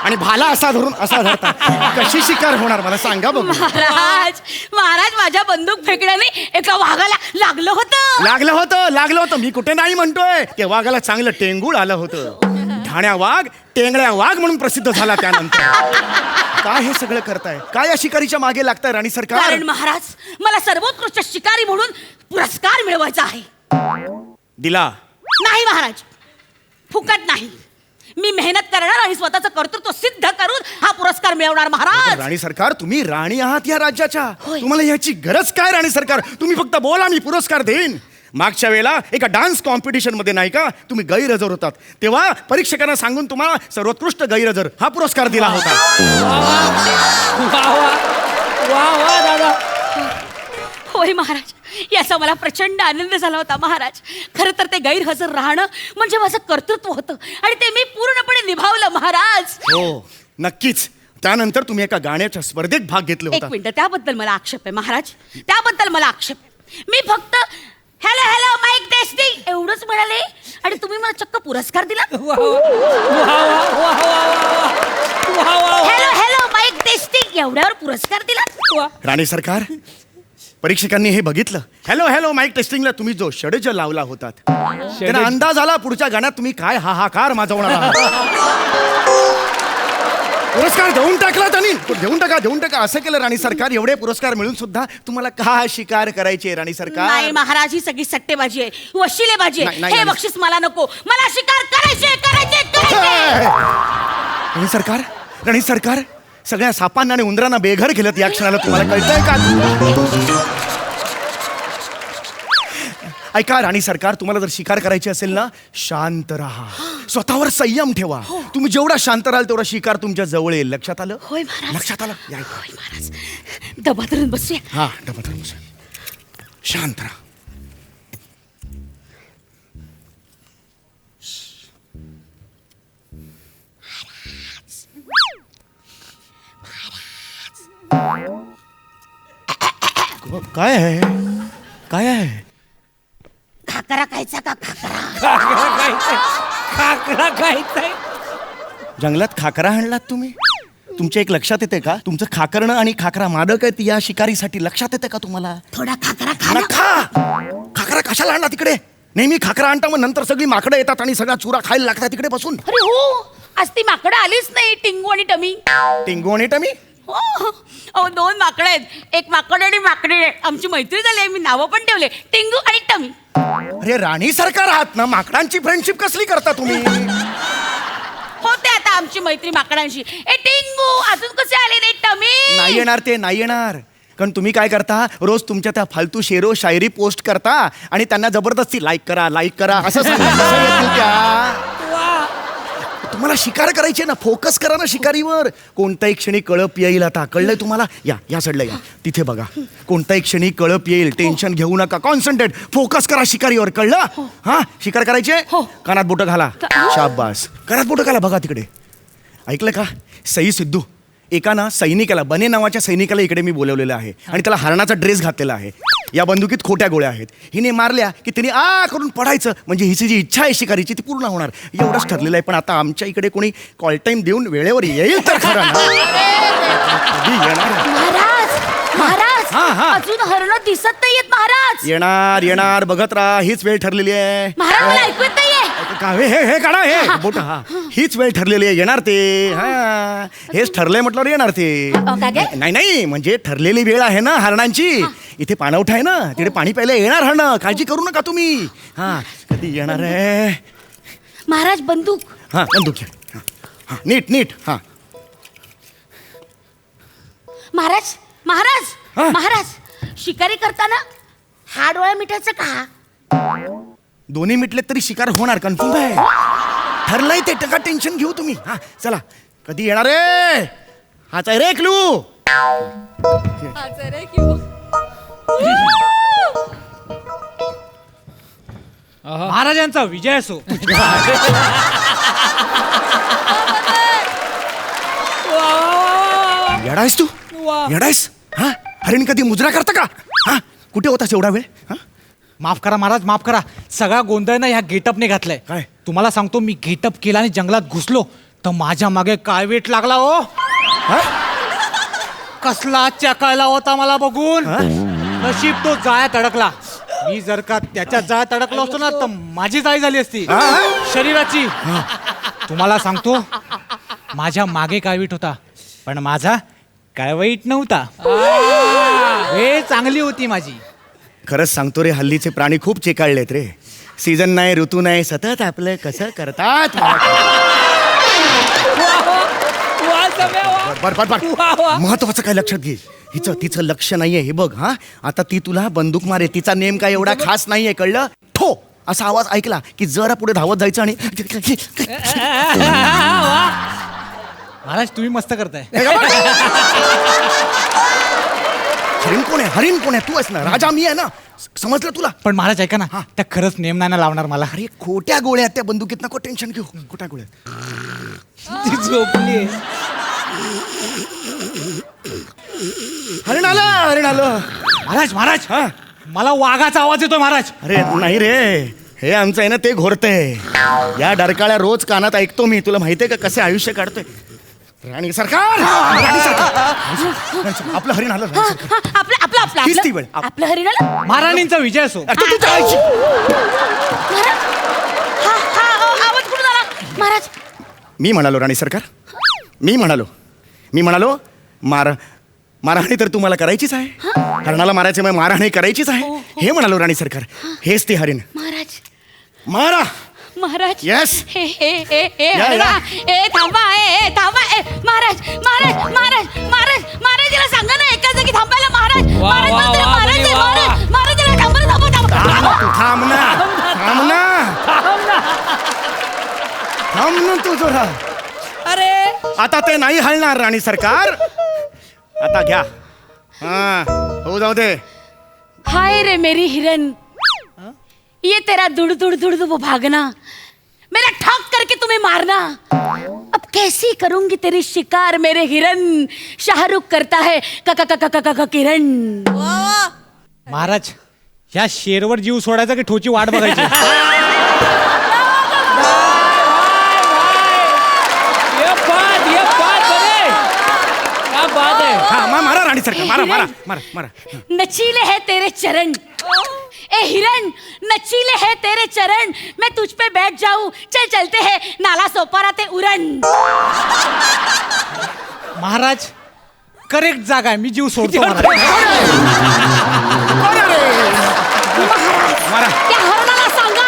आणि भाला असा धरून असा धरता. कशी शिकार होणार मला सांगा बघू. महाराज, महाराज, माझ्या बंदूक फेकण्याने एका वाघाला लागलं होतं. मी कुठे नाही म्हणतोय. त्या वाघाला चांगलं टेंगूळ आलं होतं. ठाण्या वाघ टेंगड्या वाघ म्हणून प्रसिद्ध झाला त्यानंतर. काय हे सगळं करताय? काय या शिकारीच्या मागे लागताय राणी सरकार? कारण महाराज, मला सर्वोत्कृष्ट शिकारी म्हणून पुरस्कार मिळवायचा आहे. दिला नाही महाराज, फुकट नाही. मी मेहनत करणार आणि स्वतःचं कर्तृत्व सिद्ध करून हा पुरस्कार मिळवणार महाराज. राणी सरकार, तुम्ही राणी आहात या राज्याच्या. होय. तुम्हाला याची गरज काय राणी सरकार? तुम्ही फक्त बोला, मी पुरस्कार देईन. मागच्या वेळेला एका डान्स कॉम्पिटिशन मध्ये नाही का तुम्ही गैरहजर होतात, तेव्हा परीक्षकांना सांगून तुम्हाला सर्वोत्कृष्ट गैरहजर हा पुरस्कार दिला होता. वा दादा. होय महाराज, याचा मला प्रचंड आनंद झाला होता महाराज. खरं तर ते गैरहजर राहणं म्हणजे माझं कर्तृत्व होतं आणि ते मी पूर्णपणे निभावलं महाराज. हो, नक्कीच. त्यानंतर तुम्ही एका गाण्याच्या स्पर्धेत भाग घेतला एक होता. मिनिट, त्याबद्दल मला आक्षेप आहे महाराज, त्याबद्दल मला आक्षेप आहे. मी फक्त हॅलो हॅलो माईक टेस्टिंग एवढंच म्हणाले आणि तुम्ही मला चक्क पुरस्कार दिला. हॅलो हॅलो माईक टेस्टिंग एवढ्यावर पुरस्कार दिला. राणी सरकार, परीक्षकांनी हे बघितलं. हॅलो माईक टेस्टिंगला तुम्ही जो षडज लावला होतात, त्यांना अंदाज आला पुढच्या गाण्यात तुम्ही काय हाहाकार माजवणार आहात. पुरस्कार देऊन टाकला त्यांनी. देऊन टाका असं केलं राणी सरकार. एवढे पुरस्कार मिळून सुद्धा तुम्हाला का शिकार करायची राणी सरकार? नाही महाराज, ही सगळी सट्टेबाजी आहे, वशिलेबाजी आहे. नाही, हे नाही. बक्षीस मला नको. मला शिकार करायचे. राणी सरकार, सगळ्या सापांना आणि उंदरांना बेघर केलं या क्षणाला. तुम्हाला कळतंय का? ऐका राणी सरकार, तुम्हाला जर शिकार करायची असेल ना, शांत राहा. स्वतःवर संयम ठेवा. तुम्ही जेवढा शांत राहाल तेवढा शिकार तुमच्या जवळ येईल. लक्षात आलं? होय महाराज. लक्षात आलं? या इकडे. होय महाराज. दबा धरून बसूया. हा डबा धरून बसा. शांत राहा. काय आहे? काय आहे? खाकरा खायचा का खाकरा? खाकरा खायचंय. जंगलात खाकरा आणलात तुम्ही? तुमच्या एक लक्षात येते का? तुमचं खाकरणं आणि खाकरा मादक आहेत या शिकारीसाठी. लक्षात येते का तुम्हाला? थोडा खाकरा खा. खा. खाकरा कशाला आणला तिकडे? नेहमी खाकरा आणता मग नंतर सगळी माकडं येतात आणि सगळा चुरा खायला लागतात तिकडे बसून. अरे हो, आज ती माकडं आलीच नाही, टिंगू आणि टमी. टिंगू आणि टमी? हो. अहो 2 माकडं आहेत, एक माकड आणि माकडी आहे. आमची मैत्री झाली आहे, मी नावं पण ठेवले, टिंगू आणि टमी. अरे राणी सरकार आहात ना, माकडांची फ्रेंडशिप कसली करता तुम्ही? होते आता आमची मैत्री माकडांशी. ए टिंगू, अजून कसे आले नाही टमी? नाही येणार ते, नाही येणार. कारण तुम्ही काय करता, रोज तुमच्या त्या फालतू शेरो शायरी पोस्ट करता आणि त्यांना जबरदस्ती लाईक करा असं सांगता. कसं येतील त्या? तुम्हाला शिकार करायची ना, फोकस करा ना शिकारीवर. कोणत्याही क्षणी कळप येईल. आता कळलंय तुम्हाला? या साईडला या, तिथे बघा. कोणत्याही क्षणी कळप येईल, टेन्शन घेऊ नका, कॉन्सन्ट्रेट, फोकस करा शिकारीवर. कळलं? हा, शिकार करायचे. कानात बोटं घाला. शाबास, कानात बोटं घाला. बघा तिकडे, ऐकलं का? सई सिद्धू, एका ना सैनिकाला, बने नावाच्या सैनिकाला इकडे मी बोलवलेलं आहे आणि त्याला हरणाचा ड्रेस घातलेला आहे. या बंदुकीत खोट्या गोळ्या आहेत. हिने मारल्या की तिने आ करून पडायचं, म्हणजे हिची जी इच्छा आहे शिकारीची ती पूर्ण होणार. एवढंच ठरलेलं आहे. पण आता आमच्या इकडे कोणी कॉल टाईम देऊन वेळेवर येईल तर खरं ना. कधी येणार? महाराज, अजून हरणं दिसत नाहीयेत महाराज. येणार बघत राहा. हीच वेळ ठरलेली आहे. महाराज मला ऐकू येत नाहीये. का हे काढा हे बोट. हा, हीच वेळ ठरलेली आहे. येणार ते. हा, हेच ठरलंय म्हटल्यावर येणार ते. नाही म्हणजे ठरलेली वेळ आहे ना हरणांची. इथे पाणवठा आहे ना, तिथे पाणी प्यायला येणार हरणं. काळजी करू नका तुम्ही. हा, कधी येणार आहे? महाराज बंदूक. हा, बंदूक घ्या. हा, नीट. हा, महाराज हा? महाराज, शिकारी करताना हा डोळा मिठायचं का? दोन्ही मिटले तरी शिकार होणार. कन्फर्म आहे? ठरलंय ते. टका टेन्शन घेऊ तुम्ही. हा, चला. कधी येणार रे? हाच आहे रे क्लू. महाराजांचा विजय असो. येडायस तू? येडायस? हा, हरिण कधी मुजरा करता का? हा, कुठे होतास एवढा वेळ? हा, माफ करा महाराज, माफ करा. सगळा गोंधळ ना ह्या गेटअपने घातलाय. काय? तुम्हाला सांगतो, मी गेटअप केला आणि जंगलात घुसलो तर माझ्या मागे काय वेट लागला हो. कसला चकायला होता मला बघून. नशीब तो जाळ्यात अडकला. मी जर का त्याच्या जाळ्यात अडकलो असतो ना तर माझी जाळी झाली असती शरीराची. तुम्हाला सांगतो, माझ्या मागे काय वेट होता पण माझा काय वाईट नव्हता. वेळ चांगली होती माझी. खरंच सांगतो रे, हल्लीचे प्राणी खूप चेकाळलेत रे. सीझन नाही, ऋतू नाही, सतत आपलं कसं करतात. महत्वाचं काय लक्षात घे. तिचं लक्ष नाहीये हे बघ. हा, आता ती तुला बंदूक मारे. तिचा नेम काय एवढा खास नाहीये. कळलं? ठो असा आवाज ऐकला की जरा पुढे धावत जायचं आणि महाराज तुम्ही मस्त करताय. हरिण कोण आहे? हरिण कोण आहे? तू आहेस ना राजा, मी आहे ना. समजलं तुला? पण महाराज ऐका ना, त्या खरंच नेम नाही ना लावणार मला. अरे खोट्या गोळ्या आहेत त्या बंदुकीत. नको टेन्शन घेऊ. खोट्या गोळ्या. ती झोपली. हरिण आलं. महाराज हा, मला वाघाचा आवाज येतो महाराज. अरे नाही रे, हे आमचं आहे ना ते घोरतंय. या डरकाळ्या रोज कानात ऐकतो मी. तुला माहितीये का कसे आयुष्य काढतोय. राणी सरकार. आपलं हरिण आलं. हीच ती वेळ. आपलं हरिण आलं. महाराणींचा विजय असो. आवाज कुठून आला महाराज? मी म्हणालो राणी सरकार. मी म्हणालो मारहाणी तर तुम्हाला करायचीच आहे. हरणाला मारायचं मग मारहाणी करायचीच आहे. हे म्हणालो राणी सरकार. हेच ते हरिण. महाराज मारा. महाराज. Yes. थांबा. महाराज तिला सांगा ना एका जागी थांबायला. महाराज थांबा. थांब ना. तू जोरा. अरे आता ते नाही हलणार राणी सरकार. आता घ्या. हा हो जाऊ दे. हाय रे मेरी हिरन, ये तेरा दुड़ दुड़ दुड़ वो भागना, मेरा ठॉक करके तुम्हें मारना, अब कैसी करूंगी तेरी शिकार मेरे हिरन. शाहरुख करता है किरण. महाराज ह्या शेरवर जीव सोडायचा की ठोची वाट बघायची. ये बात बने. क्या बात है. हा मारा राणी सरकार. मारा मारा मारा मारा. नचीले है तेरे चरण, ए हिरन नचीले है तेरे चरण, मैं तुझ पे बैठ जाऊं, चल चलते हैं नाला सोपारा ते उरण. महाराज करेक्ट जागा आहे, मी जीव सोडतो. महाराज मारा त्या हरणाला सांगा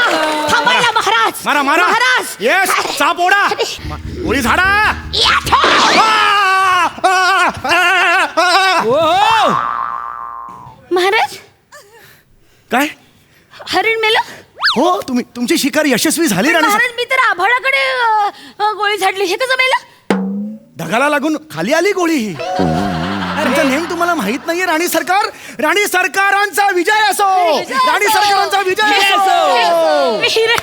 थांबायला. महाराज मारा मारा. महाराज येस चाप ओढा. गोळी झाडा. या ठेव. ओहो. महाराज काय हरिण मेलं. हो तुमची शिकार यशस्वी झाली राणी. महाराज मी तर आभाळाकडे गोळी झाडली, हे कसं मेलं. ढगाला लागून खाली आली गोळी ही. तुमचा नेम तुम्हाला माहित नाहीये राणी सरकार. राणी सरकारांचा विजय असो. राणी सरकारांचा विजय असो. हिरण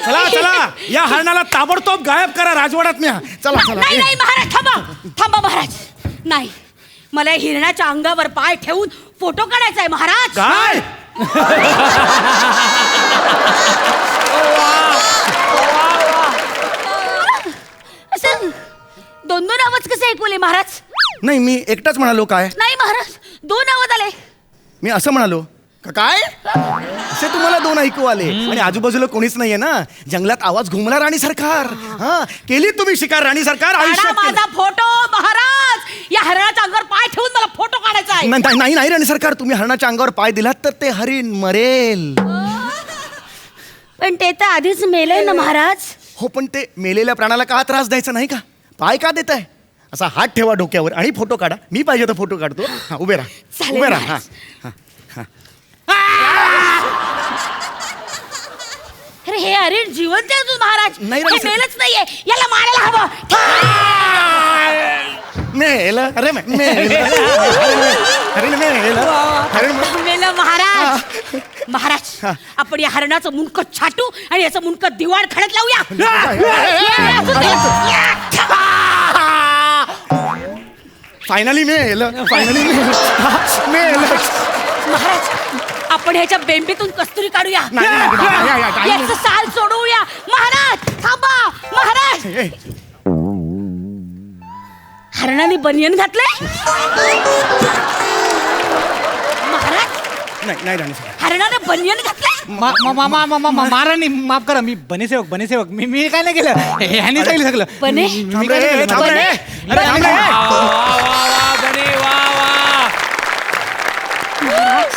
चला चला या हरणाला ताबडतोब गायब करा राजवाड्यात. न्या चला चला. नाही नाही महाराज थांबा थांबा महाराज. नाही मला या हिरणाच्या अंगावर पाय ठेवून फोटो काढायचा आहे महाराज. काय असं दोन दोन आवाज कसे ऐकवले महाराज. नाही मी एकटाच म्हणालो. काय नाही महाराज दोन आवाज आले. मी असं म्हणालो काय असे तुम्हाला दोन ऐकू आले. आणि आजूबाजूला कोणीच नाहीये ना. जंगलात आवाज घुमला राणी सरकार. हा केली तुम्ही शिकार राणी सरकार. काढा आयुष्यात केली. माझा फोटो महाराज. या हरणाच्या अंगावर पाय ठेवून मला फोटो काढायचा आहे. नाही नाही नाही राणी सरकार. तुम्ही हरणाच्या अंगावर पाय दिलात तर ते हरिण मरेल. पण ते तर आधीच मेलंय ना महाराज. हो पण ते मेलेल्या प्राणाला का त्रास द्यायचा नाही का. पाय का देत आहे. असा हात ठेवा डोक्यावर आणि फोटो काढा. मी पाहिजे तर फोटो काढतो. हा उभे राहा. चालेल उभे राहा. महाराज. हा हा. अरे हे हरिण जिवंत आहे अजून महाराज. नाही, हे नाही, मेलच नाहीये, याला मारायला हवं. मेलं अरे मेलं. हरिण मेलं. हरिण मेलं महाराज. महाराज आपण या हरणाचं मुंडकं छाटू आणि याचं मुंडकं दिवाण खडत लावूया. फायनली मेलं. फायनली मेलं. महाराज आपण ह्याच्या बेंबीतून कस्तुरी काढूया. नाही. याचं साल सोडवूया. महाराज थांबा. महाराज हरणाने बनियन घातलंय. महाराज नाही राणी सरकार. हरणाने बनियन घातलंय. महाराणी माफ करा. मी बनेसेवक मी काय नाही केलं. ह्यानी सांगितलं सगळं. बने थांब रे, थांब रे. अरे थांब रे. बने वा वा. महाराज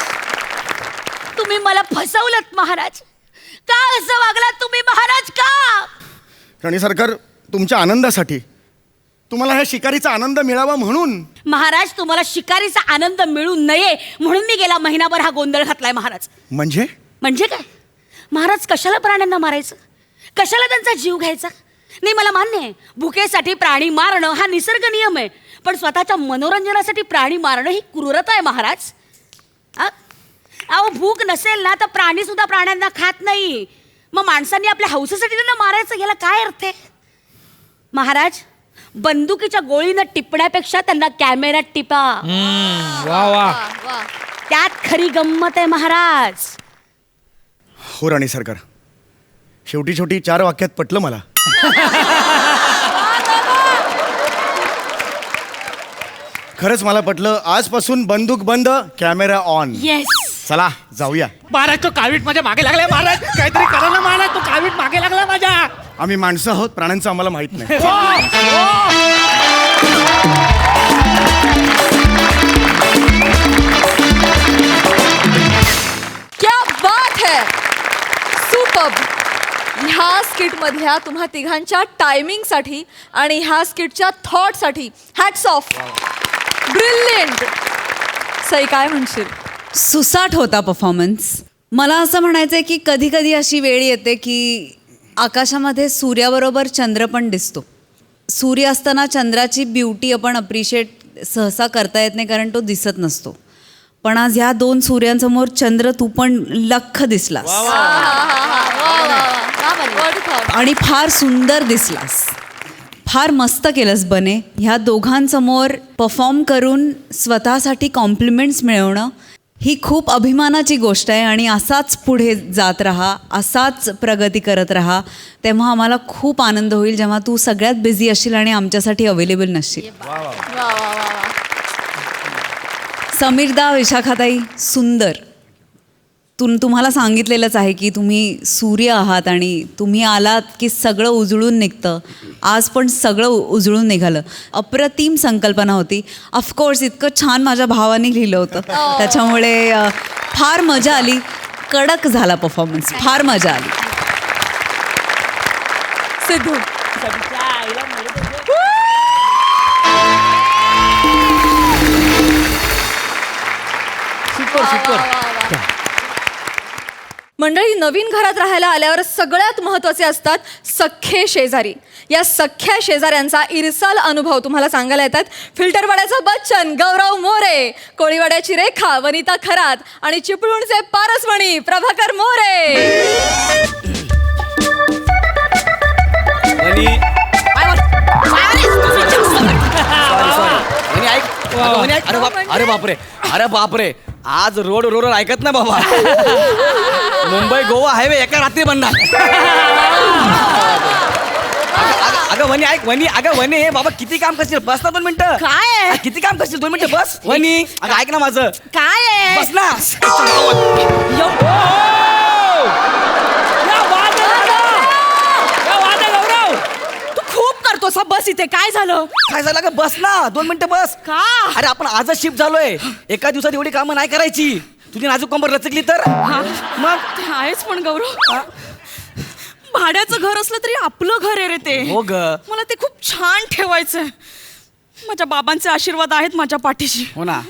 तुम्ही मला फसवलत महाराज. का असं वागलात तुम्ही महाराज. का राणी सरकार तुमच्या आनंदासाठी तुम्हाला ह्या शिकारीचा आनंद मिळावा म्हणून. महाराज तुम्हाला शिकारीचा आनंद मिळू नये म्हणून मी गेला महिनाभर हा गोंधळ घातलाय महाराज. म्हणजे म्हणजे काय महाराज कशाला प्राण्यांना मारायचं. कशाला त्यांचा जीव घ्यायचा. नाही मला मान्य आहे भुकेसाठी प्राणी मारणं हा निसर्ग नियम आहे. पण स्वतःच्या मनोरंजनासाठी प्राणी मारणं ही क्रूरता आहे महाराज. अहो भूक नसेल ना तर प्राणी सुद्धा प्राण्यांना खात नाही. मग माणसांनी आपल्या हौसेसाठी त्यांना मारायचं याला काय अर्थ आहे. महाराज बंदुकीच्या गोळीनं टिपण्यापेक्षा त्यांना कॅमेऱ्यात टिपा. वा वा. त्यात खरी गंमत आहे महाराज. हो राणी सरकार शेवटी 4 वाक्यात पटलं मला. खरंच मला पटलं. आजपासून बंदूक बंद कॅमेरा ऑन. येस चला जाऊया. महाराज तो कावीट माझ्या मागे लागलाय. महाराज काहीतरी करा ना महाराज. तो कावीट मागे लागला माझ्या. आम्ही माणसं आहोत प्राण्यांचं आम्हाला माहित नाही. क्या बात है. सुपर्ब. ह्या स्किटमधल्या तुम्हा तिघांच्या टायमिंगसाठी आणि ह्या स्किटच्या थॉटसाठी हॅट्स ऑफ. ब्रिलियंट. सई काय म्हणशील. सुसाट होता परफॉर्मन्स. मला असं म्हणायचं आहे की कधी कधी अशी वेळ येते की आकाशामध्ये सूर्याबरोबर चंद्र पण दिसतो. सूर्य असताना चंद्राची ब्युटी आपण अप्रिशिएट सहसा करता येत नाही कारण तो दिसत नसतो. पण आज ह्या 2 सूर्यांसमोर चंद्र तू पण लख्ख दिसलास आणि फार सुंदर दिसलास. फार मस्त केलंस बने. ह्या दोघांसमोर परफॉर्म करून स्वतःसाठी कॉम्प्लिमेंट्स मिळवणं ही खूप अभिमानाची गोष्ट आहे आणि असाच पुढे जात राहा, असाच प्रगती करत राहा. तेव्हा आम्हाला खूप आनंद होईल जेव्हा तू सगळ्यात बिझी असशील आणि आमच्यासाठी अवेलेबल नसशील. समीरदा, विशाखाताई, सुंदर. तुम्हाला सांगितलेलंच आहे की तुम्ही सूर्य आहात आणि तुम्ही आलात की सगळं उजळून निघतं. आज पण सगळं उजळून निघालं. अप्रतिम संकल्पना होती. ऑफकोर्स इतकं छान माझ्या भावाने लिहिलं होतं त्याच्यामुळे फार मजा आली. कडक झाला परफॉर्मन्स, फार मजा आली. सिद्धू. Super super. मंडळी, नवीन घरात राहायला आल्यावर सगळ्यात महत्त्वाचे असतात सख्खे शेजारी. या सख्ख्या शेजाऱ्यांचा इरसाल अनुभव तुम्हाला सांगायला येतात फिल्टरवाड्याचा बच्चन गौरव मोरे, कोळीवाड्याची रेखा वनिता खरात आणि चिपळूणचे पारसमणी प्रभाकर मोरे. अरे बापरे, अरे बापरे, आज रोड रोड ऐकत ना बाबा. मुंबई गोवा हायवे एका रात्री बनणार. अगं वनी ऐक, वनी, अगं वनी, हे बाबा किती काम करशील, बस ना 2 मिनिटं. काय किती काम करशील, 2 मिनिटं बस. वनी, अगं ऐक ना माझं, काय आहे? बस ना. तू खूप करतोस हा. बस इथे. काय झालं? काय झालं ग, बस ना 2 मिनिटं बस. का? अरे आपण आजच शिफ्ट झालोय, एका दिवसात एवढी कामं नाही करायची. तुझी नाजूक कंबर रचकली तर मग. ते आहेच पण गौरव, भाड्याचं घर असलं तरी आपलं घर आहे रे ते. हो ग. मला ते खूप छान ठेवायचंय. माझ्या बाबांचे आशीर्वाद आहेत माझ्या पाठीशी. हो ना.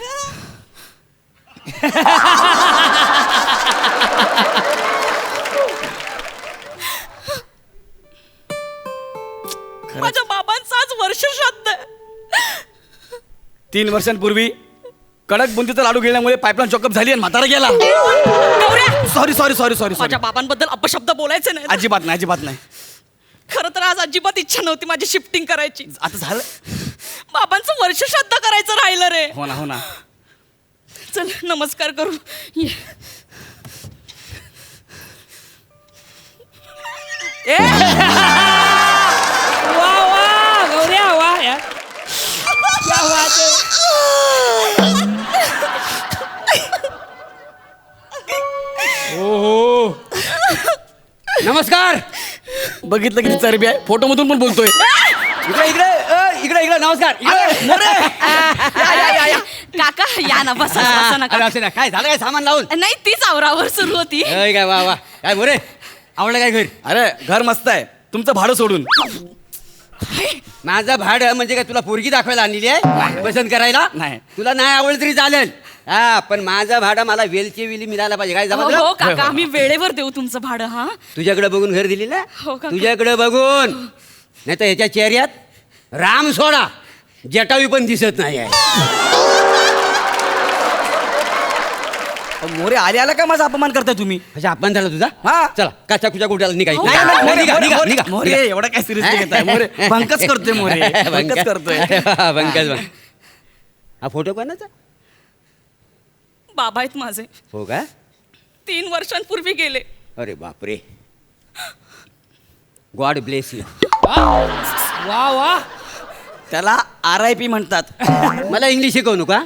माझ्या बाबांचं आज वर्ष श्राद्ध आहे. 3 वर्षांपूर्वी कडक बुंदीचा लाडू गिळल्यामुळे पाईपलाईन चॉकअप झाली आणि म्हातारा गेला. गौऱ्या, सॉरी सॉरी सॉरी सॉरी माझ्या बाबांबद्दल अपशब्द बोलायचे नाही. अजिबात नाही, अजिबात नाही. खरं तर आज अजिबात इच्छा नव्हती माझी शिफ्टिंग करायची. आता झालं. बाबांचं वर्ष श्राद्ध करायचं राहिलं रे. हो ना, हो ना. चल नमस्कार करू. ये. ए, वा वा गौऱ्या, वा यार. क्या बात है. हो. नमस्कार. बघितलं किती चरबी आहे, फोटो मधून पण बोलतोय. इकडे इकडे इकडे इकडे नमस्कार. काका या ना, बसा बसा ना काका. काय झालं, काय सामान लावून? नाही तीच आवरावर सुरू होती. काय वा वा, काय मोरे आवडलं काय घर? अरे घर मस्त आहे, तुमचं भाडं सोडून. माझं भाडं म्हणजे काय तुला पोरगी दाखवायला आणलेली आहे पसंत करायला? नाही. तुला नाही आवडलं तरी चालेल. हा, पण माझं भाडं मला वेलची विली मिळायला पाहिजे. काय हो जमत? हो, काका आम्ही वेळेवर देऊ तुमचं भाडं. हा तुझ्याकडे बघून घर दिली ना? हो, काका. तुझ्याकडे बघून. नाही तर ह्याच्या चेहऱ्यात राम सोडा जटावी पण दिसत नाही आहे. मोरे आले आला का माझा अपमान करताय तुम्ही? अच्छा, अपमान झाला तुझा? हा. चला काचा कुच्या कुठ्याला निघायचं. नाही, नाही, नाही, मोरे, निघा, मोरे, निघा, मोरे, निघा, मोरे, निघा. एवढा काय सिरियसली घेताय मोरे? भंकच करतोय मोरे, भंकच करतोय. भंकच. हा फोटो कोणाचा? बाबा आहेत माझे. हो का? 3 वर्षांपूर्वी गेले. अरे बापरे. God bless you. वा वा. त्याला RIP म्हणतात. मला इंग्लिश शिकवू का?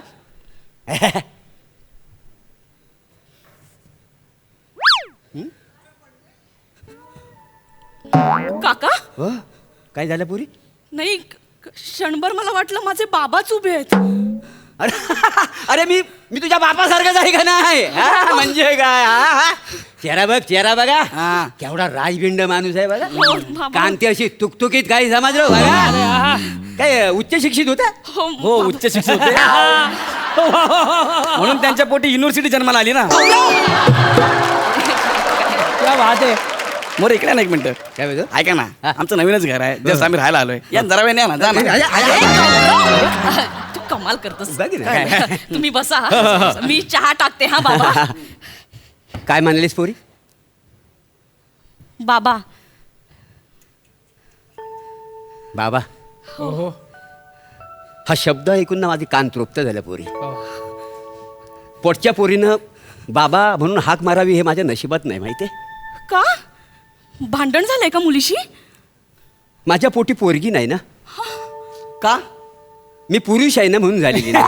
काका हो, काय झालं पुरी? नाही, क्षणभर मला वाटलं माझे बाबाच उभे आहेत. अरे मी तुझ्या बापासारखाच आहे का नाही? हा, म्हणजे काय? हा. चेहरा बघ, चेहरा बघा. हा. केवढा राजबिंड माणूस आहे बघा. हो, बाबा. कांती अशी तुकतुकीत काही समजलं बघा. काय उच्च शिक्षित होता? हो, हो, उच्च शिक्षित होते. म्हणून त्यांच्या पोटी युनिव्हर्सिटी जन्माला आली ना. क्या बात आहे. मोरे इकडे ना एक मिनिट काय म्हणतो? ऐका ना आमचं नवीनच घर आहे जस्ट आम्ही राहायला आलोय या जरा वेळ नाही ना जा ना. तू कमाल करतोस बघ ना. तुम्ही बसा हा. मी चहा टाकते हा बाबा. काय मानलीस पोरी? बाबा बाबा हा शब्द ऐकून ना माझे कान तृप्त झालं पोरी. पोटच्या पोरीनं बाबा म्हणून हाक मारावी हे माझ्या नशिबात नाही माहितीये. का भांडण झालंय का मुलीशी? माझ्या पोटी पोरगी नाही ना. का? मी पुरुष आहे ना म्हणून झालेली नाही.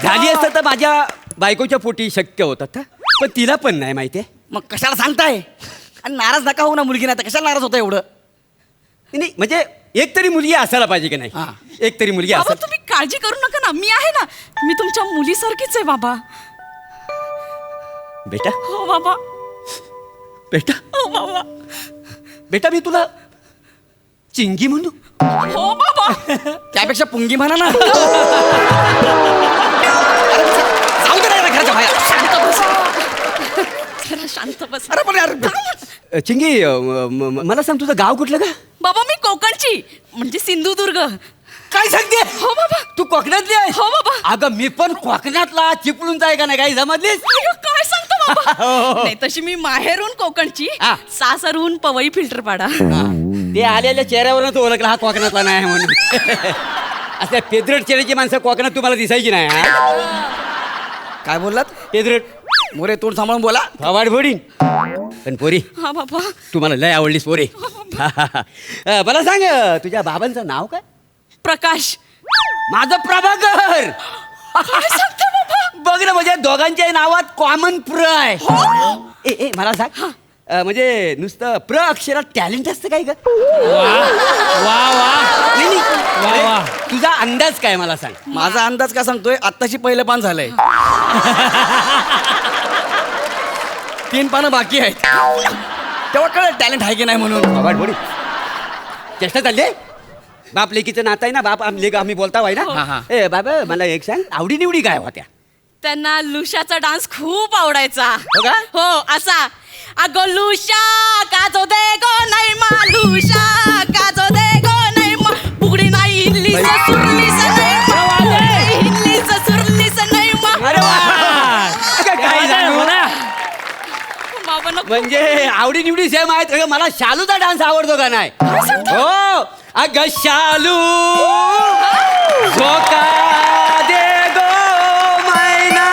झाली असतं तर माझ्या बायकोच्या पोटी शक्य होतं पण तिला पण नाही माहितीये. मग कशाला सांगताय आणि नाराज नका होऊ ना मुलगी नाही तर कशाला नाराज होता एवढं. नाही म्हणजे एक तरी मुलगी असायला पाहिजे की नाही. एक तरी मुलगी बाबा असेल. तुम्ही काळजी करू नका ना, मी आहे ना. मी तुमच्या मुलीसारखीच आहे बाबा. बेटा हो बाबा. बेटा हो बाबा. बेटा मी तुला चिंगी म्हणू. हो बाबा. त्यापेक्षा पुंगी म्हणा ना. जाऊ दे ना घराच्या बाहेर. शांत बसा. जरा शांत बसा. अरे पण यार चिंगी मला सांग तुझं गाव कुठलं का? बाबा मी कोकणची म्हणजे सिंधुदुर्ग. काय सांगते? हो बाबा. तू कोकणातली आहे? हो बाबा. अगं मी पण कोकणातला चिपळून जाय का नाही काही जमतलीस? अय्यो, काय सांगतो बाबा. नाही तशी मी माहेरून कोकणची हा. सासरहून पवई फिल्टर पाडा. ते आलेल्या चेहऱ्यावरच ओळखला हा कोकणातला नाही म्हणून. असल्या पेद्रट चेहऱ्याची माणसं कोकणात तुम्हाला दिसायची नाही. हा? काय बोललात? पेद्रट मोरे तोंड सांभाळून बोला. फवाड फोडीन. पण पोरी हा बाबा. तू मला लय आवडलीस पोरी. मला सांग तुझ्या बाबांचं नाव काय? प्रकाश. माझं प्रभाकर. काय सांगतो बाबा. बघ ना म्हणजे दोघांच्या नावात कॉमन प्र आहे. ए मला सांग म्हणजे नुसतं प्र अक्षरात टॅलेंट असतं काय का? वा वा नाही, नाही. वा वा. तुझा अंदाज काय मला सांग. माझा अंदाज काय सांगतोय आत्ताशी पहिलं पान झालंय. 3 पानं बाकी आहेत. तेव्हा कळलं टॅलेंट आहे की नाही म्हणून. बाबा बोडी चेष्टा चालली आहे? बाप लेकीचं नातं आहे ना. बाप लेक आम्ही बोलता वाय हा, ना. हा. ए बाबा मला एक सांग आवडी निवडी काय होत्या? त्यांना लुशाचा डान्स खूप आवडायचा. हो का? हो असा. अगो लुशा काजो दे गो नाही मा लुशा काजो दे गो नाही मा बुगडी नाही हिल्लीस सुरलीस नाही मा हिल्लीस सुरलीस नाही मा. अरे वा. काय सांगू? बाबा नको. म्हणजे आवडी निवडी सेम आहेत. अगं, मला शालूचा डान्स आवडतो का नाही? हो अगं शालू झोका दे गो मैना.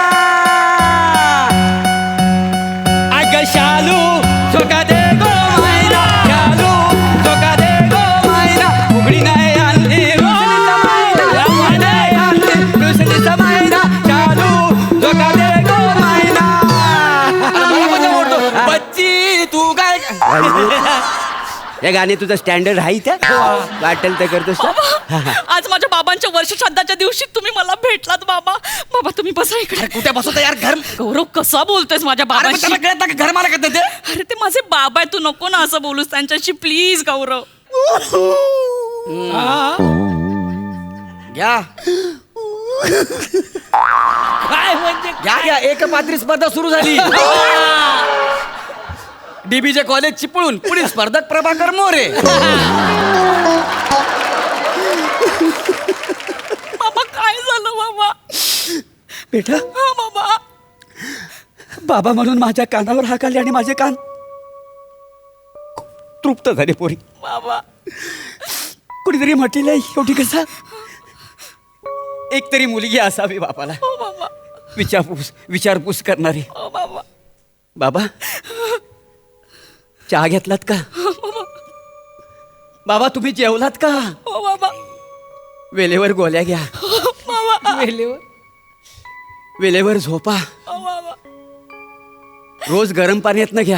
अगं शालू झोका दे गो मैना. शालू झोका दे गो मैना. उघडी नाही आणली रुसलीचा मैना. उघडी नाही आणली रुसलीचा मैना. शालू झोका दे गो मैना. बच्ची तू काय हे गाणे तुझं स्टँडर्ड आहे त्या वाटेल ते करतोस ना? बाबा, आज माझ्या बाबांच्या वर्षश्राद्धाच्या दिवशी तुम्ही मला भेटलात बाबा. बाबा तुम्ही बसा इकडे. कुठे बसवतो यार घर. गौरव कसा बोलतोयस माझ्या अरे पण बाबांशी. त्याला कळत नाही का घर मला करते ते. अरे ते माझे बाबा आहे, तू नको ना असं बोलूस त्यांच्याशी प्लीज गौरव. घ्या काय म्हणजे घ्या एक पात्री स्पर्धा सुरू झाली. डीबीजे कॉलेज चिपळून पुढील स्पर्धक प्रभाकर मोरे. बाबा काय झालं बाबा. बेटा हा बाबा. बाबा म्हणून माझ्या कानावर हाक आली आणि माझे कान तृप्त झाले पोरी. बाबा कुणीतरी म्हटलेलं आहे शेवटी कसा एक तरी मुलगी असावी बापाला. हो बाबा. विचारपूस करणारी. हो बाबा. बाबा चहा घेतलात का? बाबा तुम्ही जेवलात का? हो बाबा. वेळेवर गोळ्या घ्या. बाबा. वेळेवर झोपा. हो बाबा. रोज गरम पाण्यातनं घ्या.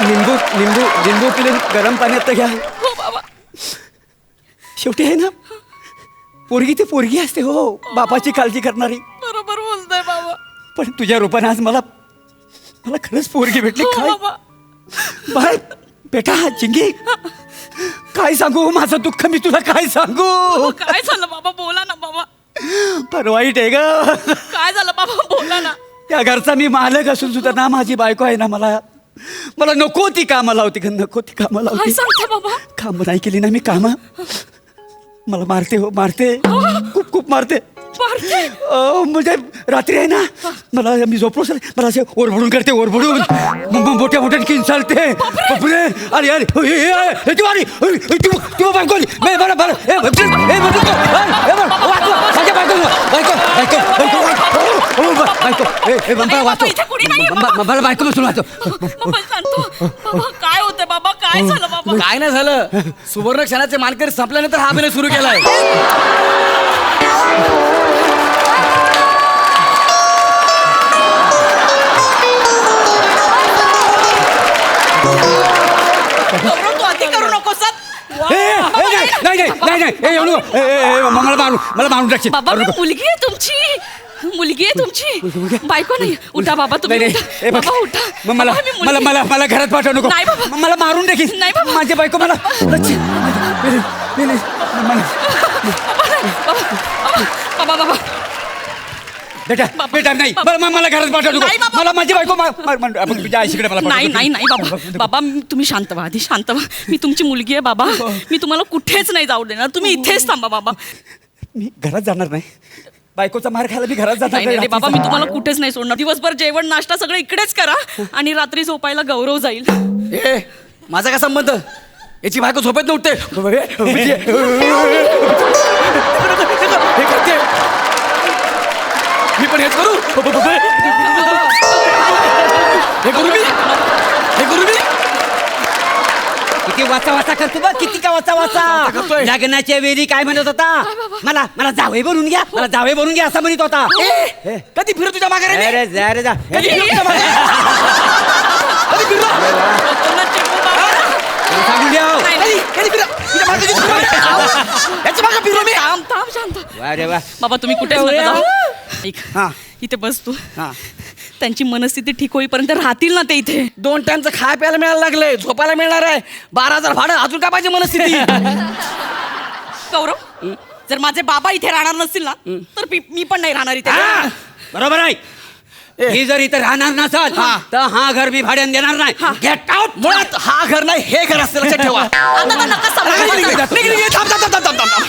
लिंबू लिंबू लिंबू पिले गरम पाण्यात घ्या. हो बाबा. शेवटी आहे ना पोरगी ती पोरगी असते. हो बापाची काळजी करणारी. बरोबर बोलतोय बाबा. पण तुझ्या रूपाने आज मला खरंच पोरगी भेटली. हो काय बाबा. बाळ बेटा चिंगी काय सांगू माझं दुःख मी तुला काय सांगू. काय झालं बाबा, बोला ना बाबा. फार वाईट आहे ग. काय झालं बाबा, बोला ना. त्या घरचा मी मालक असून सुद्धा ना माझी बायको आहे ना, मला नको ती कामाला होती, नको ती कामाला काय होती. सांगता बाबा. काम नाही केली ना मी काम, मला मारते हो, मारते खूप खूप मारते. म्हणजे रात्री आहे ना, मला मी झोपलो सर, मला असे ओरबडून करते, ओरबडून मोठ्या मोठ्या किंचाळते. बापरे. अरे अरे ती वाली ती बायको आली. बरं बरं मला बायको बसून वाचो. काय होतंय बाबा, काय झालं बाबा. काय नाही झालं, सुवर्ण क्षणाचे मानकरी संपल्यानंतर हा अभिनय सुरू केलाय. तू अति करू नको सर. मला मारून टाकशील. बाबा मी मुलगी आहे तुमची, मुलगी आहे तुमची, बायको नाही. उठा बाबा तुम्ही, उठा. बाबा उठा. मला बाबा, मी मुलगी. मला घरात पाठवू नको. नाही बाबा. मला मारून टाकील. नाही बाबा. माझी बायको मला बाबा बाबा बेटा बेटा नाही, मला घरात पाठवू नाही नको. बाबा. मला माझी बायको आपण तुझ्या आईकडे मला नाही पाठवू. नाही नाही बाबा. बाबा तुम्ही शांत व्हा, आधी शांत व्हा. मी तुमची मुलगी आहे बाबा, मी तुम्हाला कुठेच नाही जाऊ देणार. तुम्ही इथेच थांबा बाबा. मी घरात जाणार नाही, बायकोचा मार खायला मी घरात जाणार नाही नाही बाबा, मी तुम्हाला कुठेच नाही सोडणार. दिवसभर जेवण नाश्ता सगळं इकडेच करा आणि रात्री झोपायला गौरव जाईल. ए माझा काय संबंध, याची बायको झोपेत नव्हते. मी पण हेच करू, हे करू मी. किती वाचा वाचा करतो बघ, किती का वाचा वाचा. लग्नाच्या वेळी काय म्हणत होता, मला जावे बनवून घ्या, मला जावे बनवून घ्या असं म्हणत होता. कधी फिरू तुझ्या मागे रे मी? अरे जा रे जा. कधी फिरू तुझ्या मागे? कधी फिरू? सांगून द्या. कधी फिरू? तुझ्या मागे कधी फिरू? याच्या मागे फिरू मी? थांब थांब शांत. वा रे वा. बाबा तुम्ही कुठेच नका जाऊ. ऐक, हा. इथे बस तू. हा. त्यांची मनस्थिती ठीक होईपर्यंत राहतील ना ते इथे. 2 टाइमचं खाय प्यायला मिळायला लागलंय, झोपायला मिळणार आहे. 12,000 भाडं, अजून काय पाहिजे मनस्थिती. गौरव, जर माझे बाबा इथे राहणार नसतील ना तर मी पण नाही राहणार इथे. बरोबर आहे. ही जर इथं राहणार नसाल तर हा घर मी भाड्याने देणार नाही. Get out. मुळात हा घर नाही, हे घर असते, लक्षात ठेवा. आता तर नका सांगू. निघ.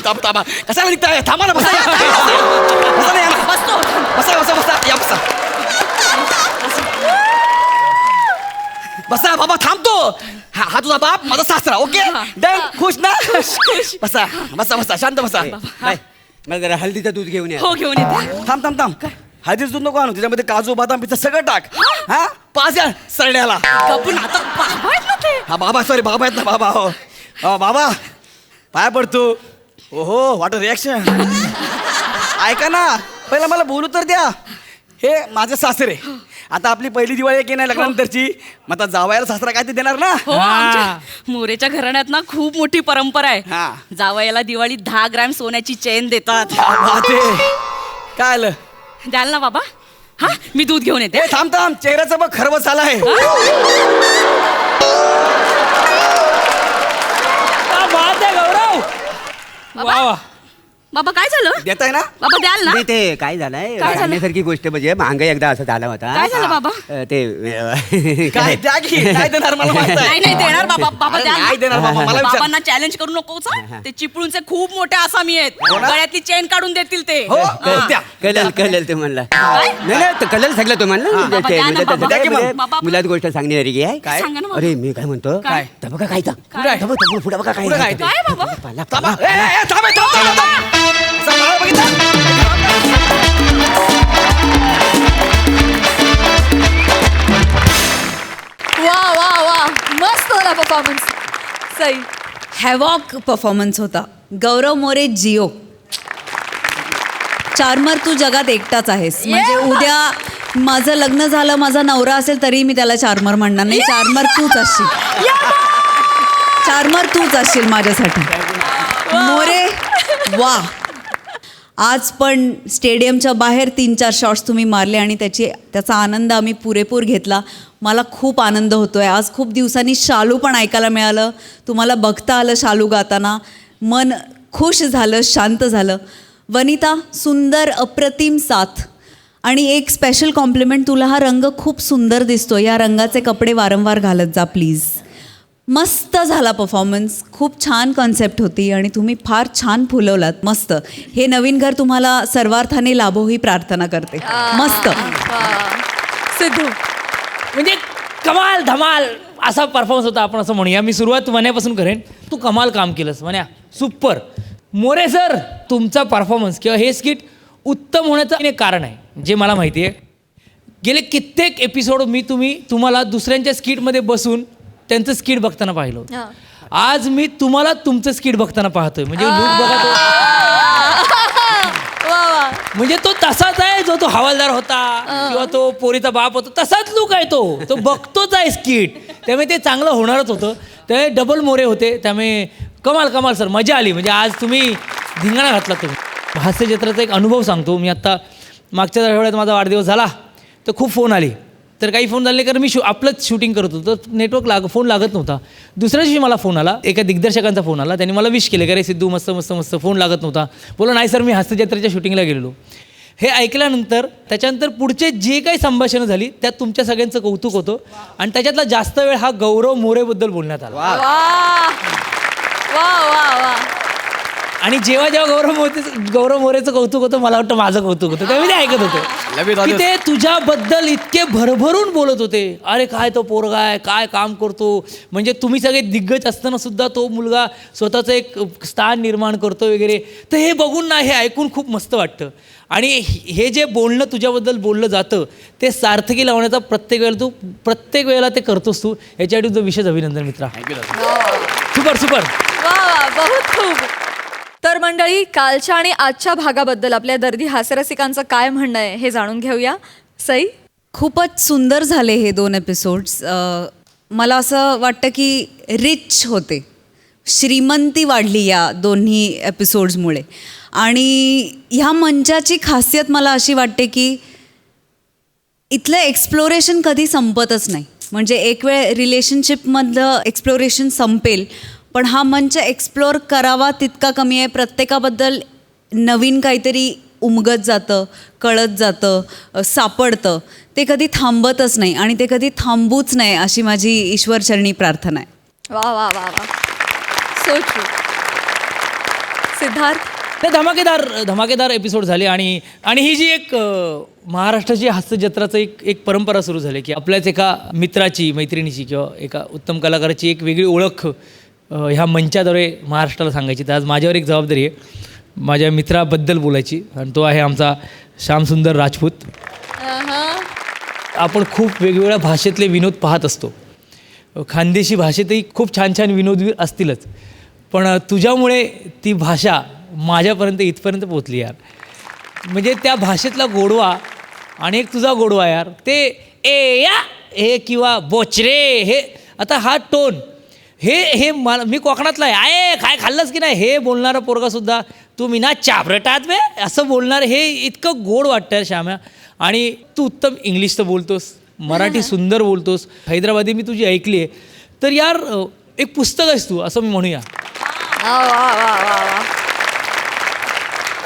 थांब. कशाला निघताय? थांबा ना, बसा. बसा ना, या ना. बसतो. बसा. या बसा. बसा बाबा, थांबतो. हा तुझा बाप, माझा सासरा. ओके डन, खुश ना? बसा शांत बसा. नाही, मला जरा हल्दीचं दूध घेऊन या. हो घेऊन येते. थांब. हळदीच दूध नको आणू, त्याच्यामध्ये काजू बदाम पिस्ता सगळं टाक. हा 5 या सरड्याला. गपून आता बाबा आहेत ना ते. हा बाबा, सॉरी बाबा आहेत ना, बाबा. हो बाबा, पाय पडतो. ओहो व्हॉट रिॲक्शन. ऐका ना, पहिला मला बोलू तर द्या. हे माझे सासरे. आता आपली पहिली दिवाळी आहे की नाही लग्नानंतरची, मग आता जावयाला सासरा काय ते देणार ना. हो, आमच्या मोरेच्या घराण्यात ना खूप मोठी परंपरा आहे. हा. जावयाला दिवाळीत 10 ग्रॅम सोन्याची चेन देतात. काय आलं? द्याल ना बाबा? हा मी दूध घेऊन येते. ए थांब, चेहऱ्याचं बघ खरवस झाला आहे. बात आहे गौरव. वा वा. बाबा काय झालं? देताय ना? बाबा द्याल ना? नाही ते काय झालंय काय झालं? सांगण्यासारखी गोष्ट म्हणजे महागाई एकदा असं झाला होता. काय झालं बाबा? ते काय द्या की, काय देणार मला माहित आहे. नाही देणार बाबा. बाबा अरे, द्याल ना? नाही देणार बाबा, मला विचार. बाबांना चॅलेंज करू नकोच हा. ते चिपळूणचे खूप मोठे आसामी आहेत, गळ्यातली चेन काढून देतील ते. हो, हा. द्या. कळेल तुम्हाला. काय? नाही तर कळेल सगळं तुम्हाला. बाबा, द्या ना, बाबा. द्या की मग. बाबा. मुलात गोष्ट सांगण्यासारखी आहे. काय? सांगा ना बाबा. अरे मी काय म्हणतो, काय? तर बघा काय पुढे बघा काय पुढं काय ते? काय बाबा? थांबा. ए, थांब. असं मला बघितलं? वा मस्त होता परफॉर्मन्स. सई. हॅवॉक परफॉर्मन्स होता. गौरव मोरे जिओ. चार्मर तू जगात एकटाच आहेस. म्हणजे उद्या माझं लग्न झालं, माझा नवरा असेल तरी मी त्याला चार्मर म्हणणार नाही. चार्मर तूच असशील. चार्मर तूच असशील माझ्यासाठी. मोरे वा. आज पण स्टेडियमच्या बाहेर 3-4 शॉट्स तुम्ही मारले आणि त्याचा आनंद आम्ही पुरेपूर घेतला. मला खूप आनंद होतो आहे. आज खूप दिवसांनी शालू पण ऐकायला मिळालं, तुम्हाला बघता आलं शालू गाताना, मन खुश झालं, शांत झालं. वनिता, सुंदर अप्रतिम साथ. आणि एक स्पेशल कॉम्प्लिमेंट, तुला हा रंग खूप सुंदर दिसतो, या रंगाचे कपडे वारंवार घालत जा प्लीज. मस्त झाला परफॉर्मन्स, खूप छान कॉन्सेप्ट होती आणि तुम्ही फार छान फुलवलात. मस्त. हे नवीन घर तुम्हाला सर्वार्थाने लाभो ही प्रार्थना करते. मस्त. सिद्धू. म्हणजे कमाल धमाल असा परफॉर्मन्स होता, आपण असं म्हणूया. मी सुरुवात वन्यापासून करेन. तू कमाल काम केलंस वन्या, सुपर. मोरे सर, तुमचा परफॉर्मन्स किंवा हे स्किट उत्तम होण्याचं एक कारण आहे जे मला माहिती आहे. गेले कित्येक एपिसोड मी तुम्हाला दुसऱ्यांच्या स्किटमध्ये बसून त्यांचं स्किट बघताना पाहिलं होतं. आज मी तुम्हाला तुमचं स्किट बघताना पाहतोय. म्हणजे लूक बघा तो, म्हणजे तो तसाच आहे जो तो हवालदार होता किंवा तो पोरीचा बाप होता, तसाच लूक आहे तो बघतोच आहे स्किट. त्यामुळे ते चांगलं होणारच होतं. ते डबल मोरे होते, त्यामुळे कमाल सर, मजा आली. म्हणजे आज तुम्ही धिंगाणा घातला. तुम्ही हास्य जत्राचा एक अनुभव सांगतो. मी आत्ता मागच्या आठवड्यात माझा वाढदिवस झाला तर खूप फोन आले. तर काही फोन झाले कारण मी आपलंच शूटिंग करत होतो, तर नेटवर्क फोन लागत नव्हता. दुसऱ्या दिवशी मला फोन आला, एका दिग्दर्शकांचा फोन आला. त्यांनी मला विश केले की अरे सिद्धू मस्त फोन लागत नव्हता. बोला नाही सर, मी हास्य जत्रेच्या शूटिंगला गेलेलो. हे ऐकल्यानंतर त्याच्यानंतर पुढचे जे काही संभाषणं झाली त्यात तुमच्या सगळ्यांचं कौतुक होतं आणि त्याच्यातला जास्त वेळ हा गौरव मोरेबद्दल बोलण्यात आला. आणि जेव्हा गौरव मोरेचं कौतुक होतं, मला वाटतं माझं कौतुक होतं, तेव्हा मी ते ऐकत होतो की ते तुझ्याबद्दल इतके भरभरून बोलत होते. अरे काय तो पोरगा आहे, काय काम करतो. म्हणजे तुम्ही सगळे दिग्गज असताना सुद्धा तो मुलगा स्वतःचं एक स्थान निर्माण करतो वगैरे. तर हे बघून ना, हे ऐकून खूप मस्त वाटतं. आणि हे जे बोलणं तुझ्याबद्दल बोललं जातं ते सार्थकी लावण्याचा प्रत्येक वेळेला ते करतोस तू. याच्यासाठी तुझं विशेष अभिनंदन मित्रा. सुपर. वा, बहुत खूप. तर मंडळी, कालच्या आणि आजच्या भागाबद्दल आपल्या दर्दी हास्यरसिकांचं काय म्हणणं आहे हे जाणून घेऊया. सई. खूपच सुंदर झाले हे 2 एपिसोड्स. मला असं वाटतं की रिच होते, श्रीमंती वाढली या दोन्ही एपिसोड्समुळे. आणि ह्या मंचाची खासियत मला अशी वाटते की इथलं एक्सप्लोरेशन कधी संपतच नाही. म्हणजे एक वेळ रिलेशनशिपमधलं एक्सप्लोरेशन संपेल, पण हा मंच एक्सप्लोर करावा तितका कमी आहे. प्रत्येकाबद्दल नवीन काहीतरी उमगत जातं, कळत जातं, सापडतं. ते कधी थांबतच नाही आणि ते कधी थांबूच नाही अशी माझी ईश्वरचरणी प्रार्थना आहे. वा. So true. सिद्धार्थ. ते धमाकेदार एपिसोड झाले. आणि ही जी एक महाराष्ट्राची हास्य जत्राचं एक परंपरा सुरू झाली की आपल्याच एका मित्राची, मैत्रिणीची किंवा एका उत्तम कलाकाराची एक वेगळी ओळख ह्या मंचाद्वारे महाराष्ट्राला सांगायची. तर आज माझ्यावर एक जबाबदारी आहे माझ्या मित्राबद्दल बोलायची, आणि तो आहे आमचा श्यामसुंदर राजपूत. आपण खूप वेगवेगळ्या भाषेतले विनोद पाहत असतो. खानदेशी भाषेतही खूप छान विनोद असतीलच, पण तुझ्यामुळे ती भाषा माझ्यापर्यंत इथपर्यंत पोचली यार. म्हणजे त्या भाषेतला गोडवा आणि एक तुझा गोडवा यार, ते ए या हे किंवा बोचरे हे, आता हा टोन हे मला, मी कोकणातला आहे, काय खाल्लंस की नाही हे बोलणारा पोरगासुद्धा तुम्ही ना चापरटात वे असं बोलणार, हे इतकं गोड वाटतं श्याम्या. आणि तू उत्तम इंग्लिश तर बोलतोस, मराठी सुंदर बोलतोस, हैदराबादी मी तुझी ऐकली आहे. तर यार एक पुस्तक आहेस तू असं मी म्हणूया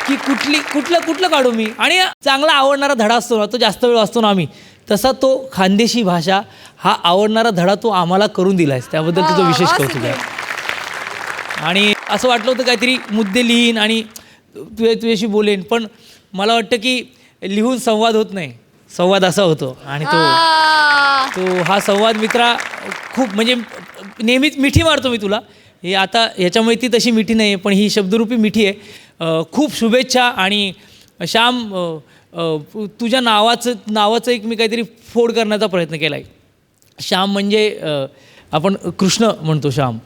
की कुठलं काढू मी. आणि चांगला आवडणारा धडा असतो ना, तो जास्त वेळ असतो ना आम्ही, तसा तो खानदेशी भाषा हा आवडणारा धडा तो आम्हाला करून दिला आहेस, त्याबद्दल तुझं विशेष कौतुक आहे. आणि असं वाटलं होतं काहीतरी मुद्दे लिहीन आणि तुझ्याशी बोलेन, पण मला वाटतं की लिहून संवाद होत नाही, संवाद असा होतो. आणि तो हा संवाद मित्रा खूप, म्हणजे नेहमीच मिठी मारतो मी तुला. हे आता ह्याच्यामुळे ती तशी मिठी नाही आहे, पण ही शब्दरूपी मिठी आहे. खूप शुभेच्छा. आणि श्याम, तुझ्या नावाचं एक मी काहीतरी फोड करण्याचा प्रयत्न केला आहे. श्याम म्हणजे आपण कृष्ण म्हणतो श्याम,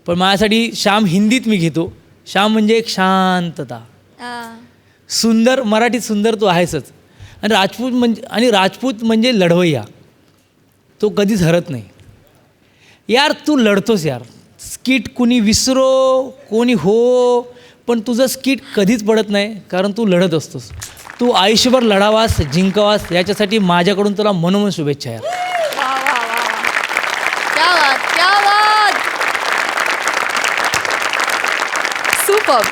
पण माझ्यासाठी श्याम हिंदीत मी घेतो. श्याम म्हणजे एक शांतता, सुंदर, मराठीत सुंदर तू आहेसच. आणि राजपूत म्हणजे लढवय्या, तो कधीच हरत नाही यार. तू लढतोस यार. स्किट कोणी विसरो कोणी हो, पण तुझं स्किट कधीच पडत नाही, कारण तू लढत असतोस. तू आयुष्यभर लढावास, जिंकावास, याच्यासाठी माझ्याकडून तुला मनोमन शुभेच्छा यार. क्या बात, क्या बात. सुपर.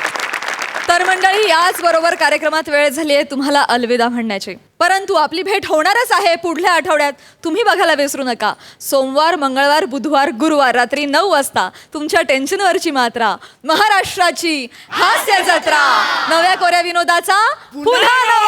तर मंडळी, याच बरोबर कार्यक्रमात वेळ झाली आहे तुम्हाला अलविदा म्हणण्याची. परंतु आपली भेट होणारच आहे पुढल्या आठवड्यात. तुम्ही बघायला विसरू नका. सोमवार, मंगळवार, बुधवार, गुरुवार रात्री 9 वाजता तुमच्या टेन्शनवरची मात्रा, महाराष्ट्राची हास्य जत्रा, नव्या कोऱ्या विनोदाचा पुन्हा नवा